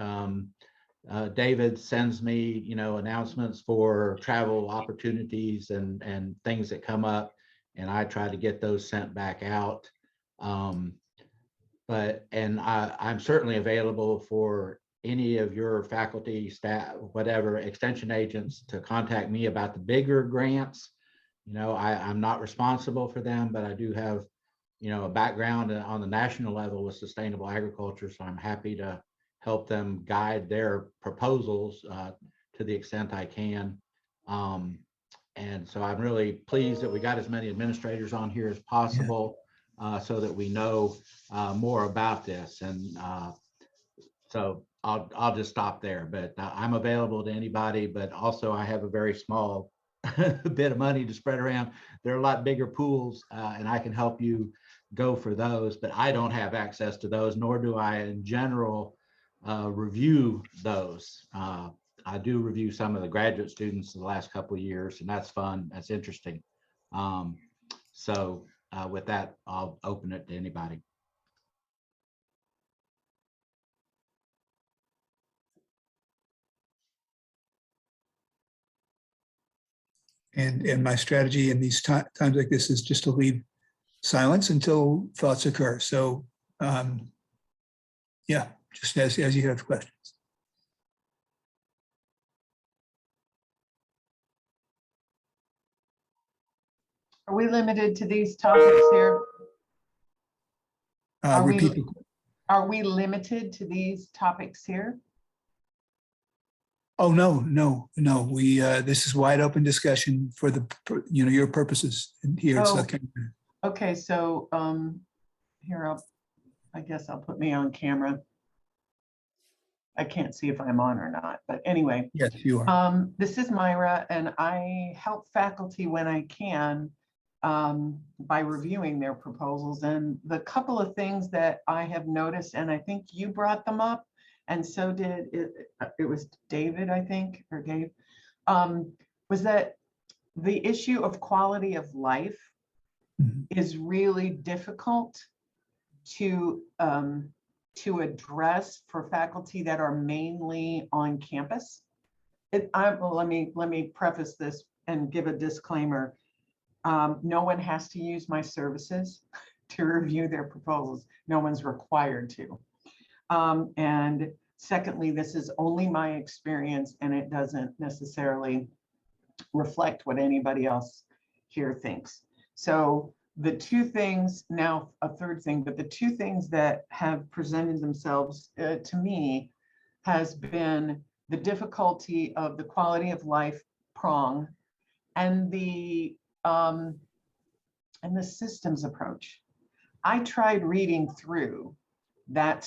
David sends me, announcements for travel opportunities and things that come up, and I try to get those sent back out. I'm certainly available for any of your faculty, staff, whatever, extension agents to contact me about the bigger grants. I'm not responsible for them, but I do have, a background on the national level with sustainable agriculture. So I'm happy to help them guide their proposals to the extent I can. And so I'm really pleased that we got as many administrators on here as possible so that we know more about this. And so I'll just stop there, but I'm available to anybody, but also I have a very small bit of money to spread around. There are a lot bigger pools and I can help you go for those, but I don't have access to those, nor do I in general review those. I do review some of the graduate students in the last couple of years, and that's fun. That's interesting. So with that, I'll open it to anybody. And my strategy in these times like this is just to leave silence until thoughts occur. So yeah, just as you have questions. Are we limited to these topics here? Are we limited to these topics here? Oh, no. We this is wide open discussion for your purposes here at South Carolina. Okay, so here I guess I'll put me on camera. I can't see if I'm on or not, but anyway. Yes, you are. This is Myra, and I help faculty when I can by reviewing their proposals. And the couple of things that I have noticed, and I think you brought them up, and so did it was David, I think, or Dave, was that the issue of quality of life is really difficult to address for faculty that are mainly on campus. Let me preface this and give a disclaimer. No one has to use my services to review their proposals. No one's required to. And secondly, this is only my experience, and it doesn't necessarily reflect what anybody else here thinks. So the two things, now a third thing, but the two things that have presented themselves to me has been the difficulty of the quality of life prong and the systems approach. I tried reading through that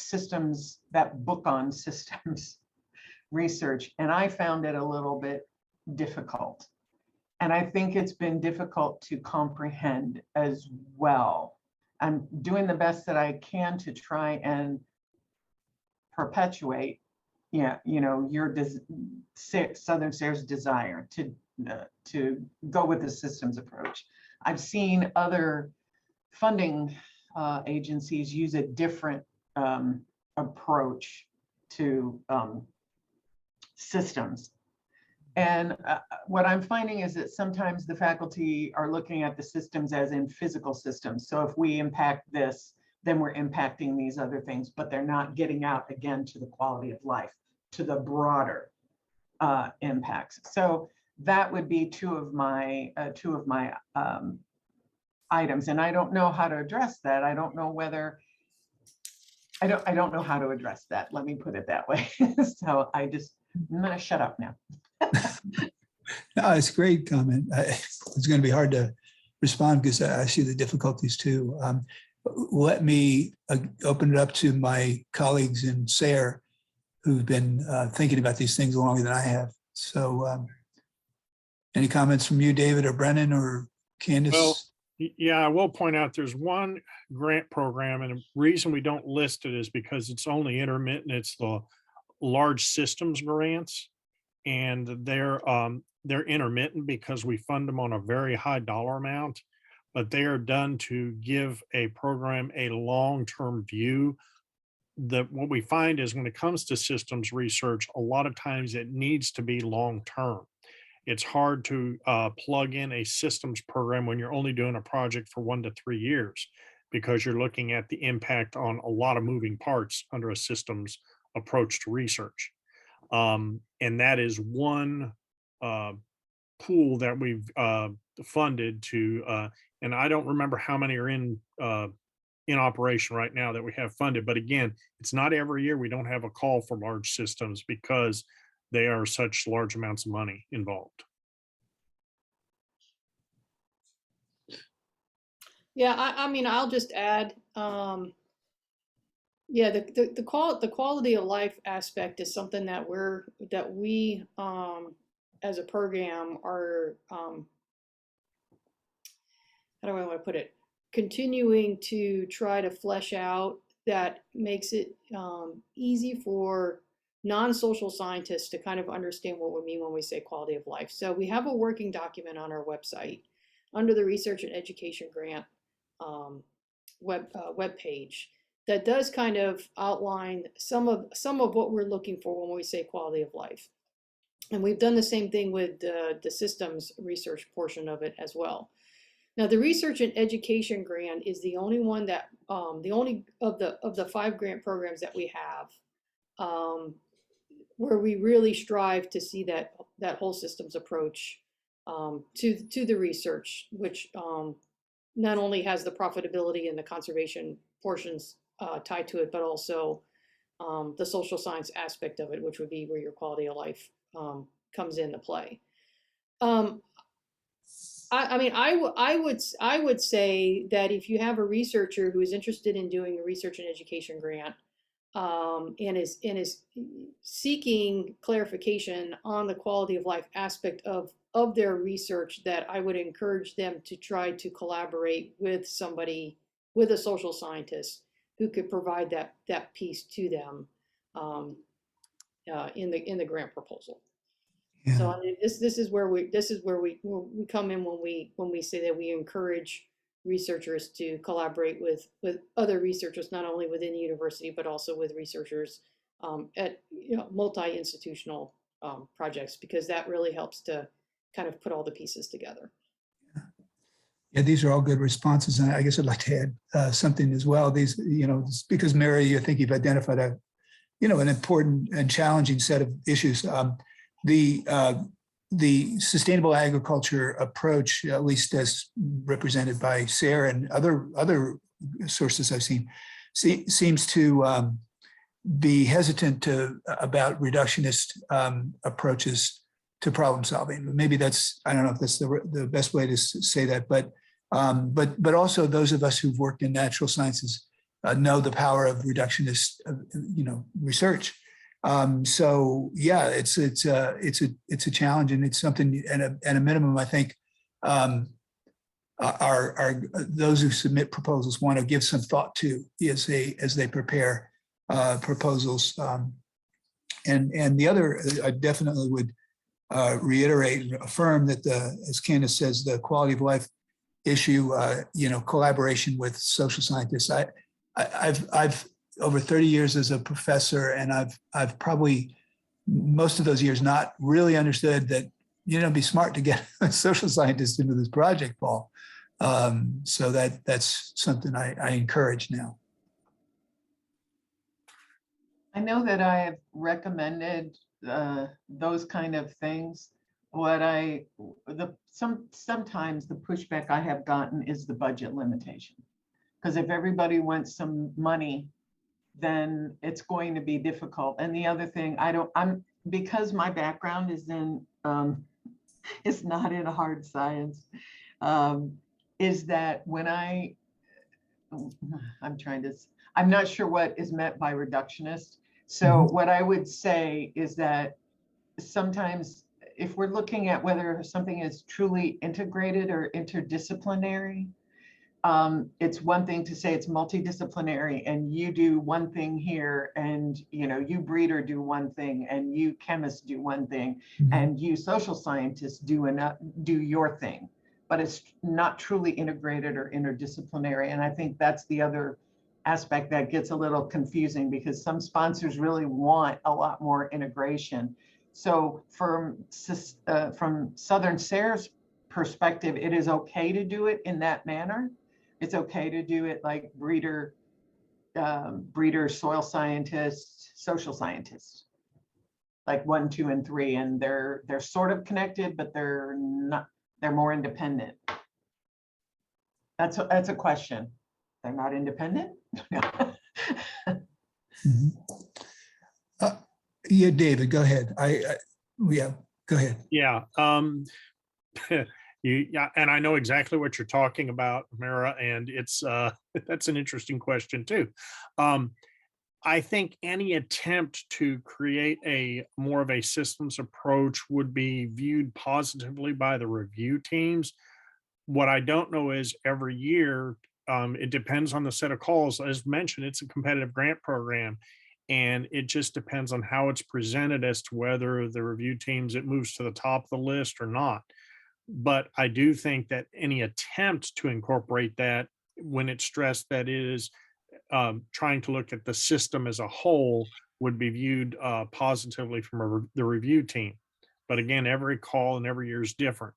book on systems research, and I found it a little bit difficult. And I think it's been difficult to comprehend as well. I'm doing the best that I can to try and perpetuate, your Southern SARE's desire to go with the systems approach. I've seen other funding agencies use a different approach to systems. And what I'm finding is that sometimes the faculty are looking at the systems as in physical systems. So if we impact this, then we're impacting these other things, but they're not getting out again to the quality of life, to the broader impacts. So that would be two of my items, and I don't know how to address that. I don't know whether I don't know how to address that. Let me put it that way. So I'm gonna shut up now. No, it's a great comment. It's going to be hard to respond because I see the difficulties too. Let me open it up to my colleagues in SARE who've been thinking about these things longer than I have. So any comments from you, David or Brennan or Candace? Well, yeah, I will point out there's one grant program, and the reason we don't list it is because it's only intermittent. It's the large systems grants, and they're intermittent because we fund them on a very high dollar amount, but they are done to give a program a long-term view. That what we find is when it comes to systems research, a lot of times it needs to be long-term. It's hard to plug in a systems program when you're only doing a project for 1 to 3 years, because you're looking at the impact on a lot of moving parts under a systems approach to research. And that is one pool that we've funded to, and I don't remember how many are in operation right now that we have funded. But again, it's not every year we don't have a call for large systems because they are such large amounts of money involved. Yeah, I mean, I'll just add, yeah, the quality of life aspect is something that we as a program are, how do I want to put it, continuing to try to flesh out that makes it easy for non-social scientists to kind of understand what we mean when we say quality of life. So we have a working document on our website under the Research and Education Grant web page that does kind of outline some of what we're looking for when we say quality of life. And we've done the same thing with the systems research portion of it as well. Now, the Research and Education Grant is the only one that, the only of the 5 grant programs that we have where we really strive to see that whole systems approach to the research, which not only has the profitability and the conservation portions tied to it, but also the social science aspect of it, which would be where your quality of life comes into play. I mean, I would say that if you have a researcher who is interested in doing a research and education grant and is seeking clarification on the quality of life aspect of their research, that I would encourage them to try to collaborate with somebody, with a social scientist who could provide that piece to them in the grant proposal. Yeah. So I mean, this is where we come in when we say that we encourage researchers to collaborate with other researchers, not only within the university, but also with researchers at multi-institutional projects, because that really helps to kind of put all the pieces together. Yeah, these are all good responses, and I guess I'd like to add something as well. These, because Mary, I think you've identified an important and challenging set of issues. The sustainable agriculture approach, at least as represented by SARE and other sources I've seen, seems to be hesitant about reductionist approaches to problem solving. Maybe that's, I don't know if that's the best way to say that, but also those of us who've worked in natural sciences know the power of reductionist, research. So yeah, it's a challenge, and it's something at a minimum, I think, are those who submit proposals want to give some thought to as they prepare proposals. And the other, I definitely would reiterate and affirm that as Candace says, the quality of life issue, collaboration with social scientists. I've over 30 years as a professor, and I've probably most of those years not really understood that, it'd be smart to get a social scientist into this project, Paul. So that's something I encourage now. I know that I have recommended those kind of things. Sometimes the pushback I have gotten is the budget limitation. Because if everybody wants some money, then it's going to be difficult. And the other thing, because my background is in, is not in hard science, is that when I'm not sure what is meant by reductionist. So what I would say is that sometimes if we're looking at whether something is truly integrated or interdisciplinary, it's one thing to say it's multidisciplinary and you do one thing here and you breeder do one thing and you chemists do one thing and you social scientists do your thing, but it's not truly integrated or interdisciplinary. And I think that's the other aspect that gets a little confusing because some sponsors really want a lot more integration. So from Southern SARE's perspective, it is okay to do it in that manner. It's okay to do it like breeder, soil scientists, social scientists, like 1, 2, and 3, and they're sort of connected, but they're not. They're more independent. That's a question. They're not independent. Yeah, David, go ahead. Yeah, go ahead. Yeah. Yeah, and I know exactly what you're talking about, Mara, and it's that's an interesting question too. I think any attempt to create more of a systems approach would be viewed positively by the review teams. What I don't know is every year, it depends on the set of calls. As mentioned, it's a competitive grant program, and it just depends on how it's presented as to whether the review teams, it moves to the top of the list or not. But I do think that any attempt to incorporate that, when it's stressed that it is trying to look at the system as a whole, would be viewed positively from the review team. But again, every call and every year is different.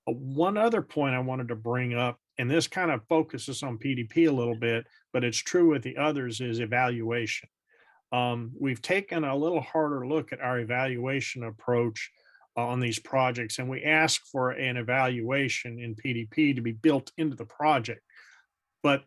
One other point I wanted to bring up, and this kind of focuses on PDP a little bit, but it's true with the others, is evaluation. We've taken a little harder look at our evaluation approach on these projects, and we ask for an evaluation in PDP to be built into the project. But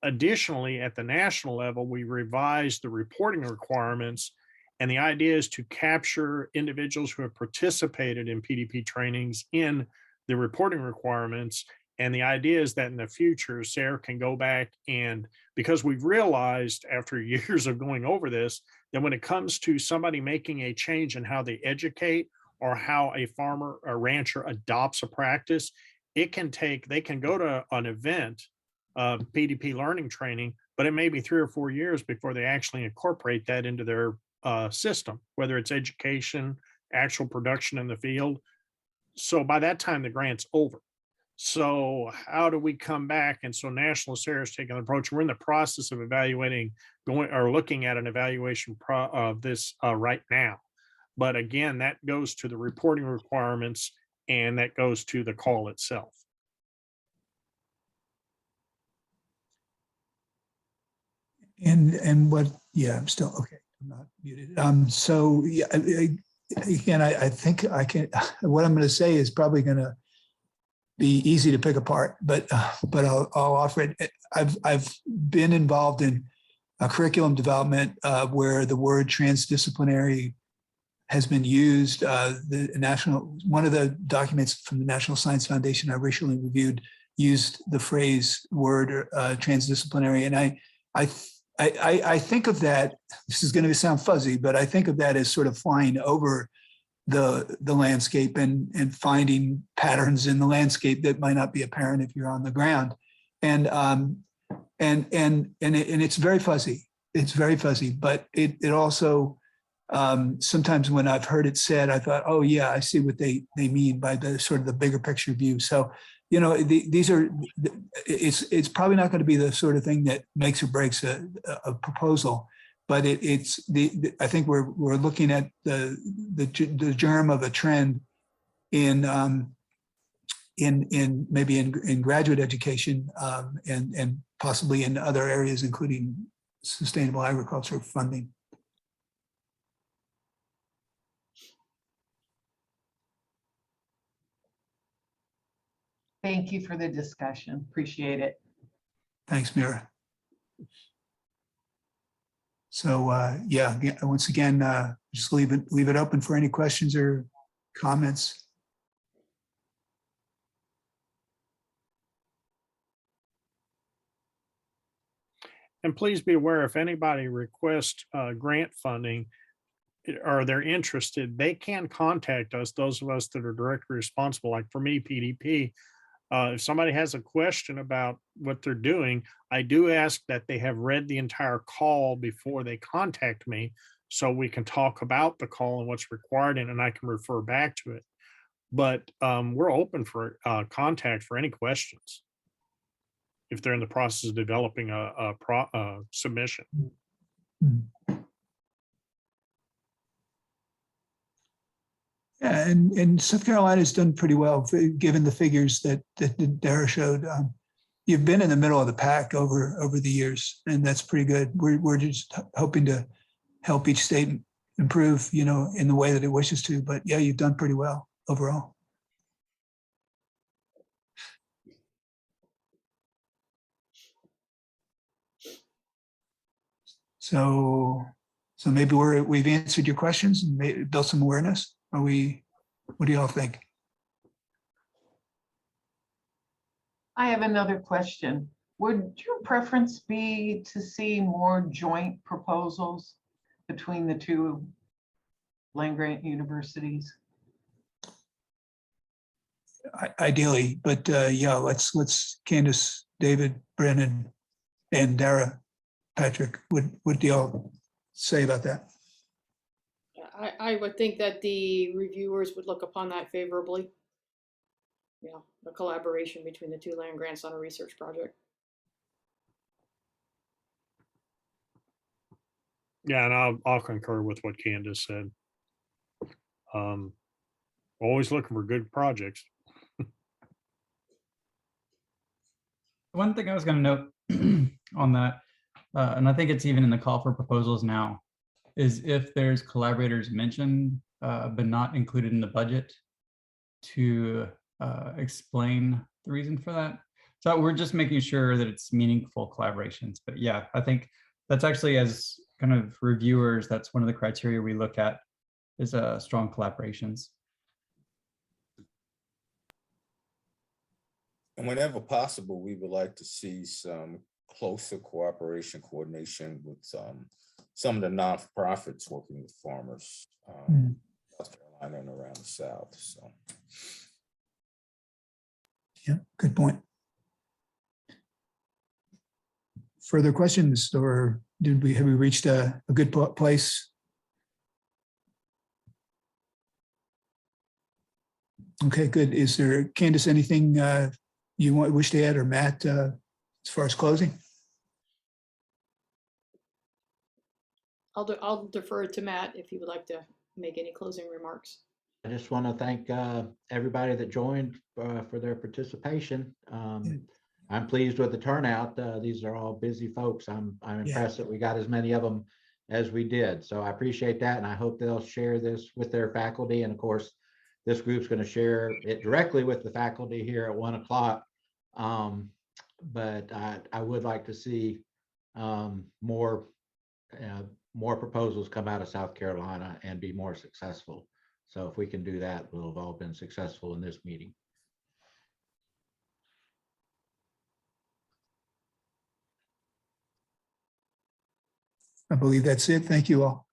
additionally, at the national level, we revised the reporting requirements, and the idea is to capture individuals who have participated in PDP trainings in the reporting requirements. And the idea is that in the future, SARE can go back, and because we've realized after years of going over this, that when it comes to somebody making a change in how they educate or how a farmer or rancher adopts a practice, they can go to an event, PDP learning training, but it may be 3 or 4 years before they actually incorporate that into their system, whether it's education, actual production in the field. So by that time, the grant's over. So how do we come back? And so National SARE is taking an approach. We're in the process of looking at an evaluation of this right now. But again, that goes to the reporting requirements, and that goes to the call itself. And what, yeah, I'm still, okay, I'm not muted. So yeah, again, I think what I'm going to say is probably going to be easy to pick apart, but I'll offer it. I've been involved in a curriculum development where the word transdisciplinary has been used. One of the documents from the National Science Foundation I recently reviewed used the word transdisciplinary, and I think of that. This is going to sound fuzzy, but I think of that as sort of flying over the landscape and finding patterns in the landscape that might not be apparent if you're on the ground, and it's very fuzzy. It's very fuzzy, but it also sometimes when I've heard it said, I thought, oh yeah, I see what they mean by the sort of the bigger picture view. So it's probably not going to be the sort of thing that makes or breaks a proposal, but it's I think we're looking at the germ of a trend in maybe in graduate education and possibly in other areas, including sustainable agriculture funding. Thank you for the discussion. Appreciate it. Thanks, Mira. So yeah, once again, just leave it open for any questions or comments. And please be aware, if anybody requests grant funding or they're interested, they can contact us, those of us that are directly responsible, like for me, PDP. If somebody has a question about what they're doing, I do ask that they have read the entire call before they contact me, so we can talk about the call and what's required, and I can refer back to it. But we're open for contact for any questions if they're in the process of developing a submission. Yeah, and South Carolina's done pretty well, given the figures that Dara showed. You've been in the middle of the pack over the years, and that's pretty good. We're just hoping to help each state improve, in the way that it wishes to. But yeah, you've done pretty well overall. So maybe we've answered your questions and built some awareness. What do y'all think? I have another question. Would your preference be to see more joint proposals between the two land-grant universities? Ideally, but yeah, let's Candace, David, Brennan, and Dara, Patrick, what do y'all say about that? I would think that the reviewers would look upon that favorably. Yeah, the collaboration between the two land grants on a research project. Yeah, and I'll concur with what Candace said. Always looking for good projects. One thing I was going to note on that, and I think it's even in the call for proposals now, is if there's collaborators mentioned but not included in the budget, to explain the reason for that. So we're just making sure that it's meaningful collaborations. But yeah, I think that's actually, as kind of reviewers, that's one of the criteria we look at, is strong collaborations. And whenever possible, we would like to see some closer cooperation, coordination with some of the nonprofits working with farmers, South Carolina and around the South. So, yeah, good point. Further questions, or have we reached a good place? Okay, good. Is there, Candace, anything you wish to add, or Matt, as far as closing? I'll defer to Matt if you would like to make any closing remarks. I just want to thank everybody that joined for their participation. I'm pleased with the turnout. These are all busy folks. I'm impressed that we got as many of them as we did. So I appreciate that, and I hope they'll share this with their faculty. And of course, this group's going to share it directly with the faculty here at 1 o'clock. But I would like to see more proposals come out of South Carolina and be more successful. So if we can do that, we'll have all been successful in this meeting. I believe that's it. Thank you all.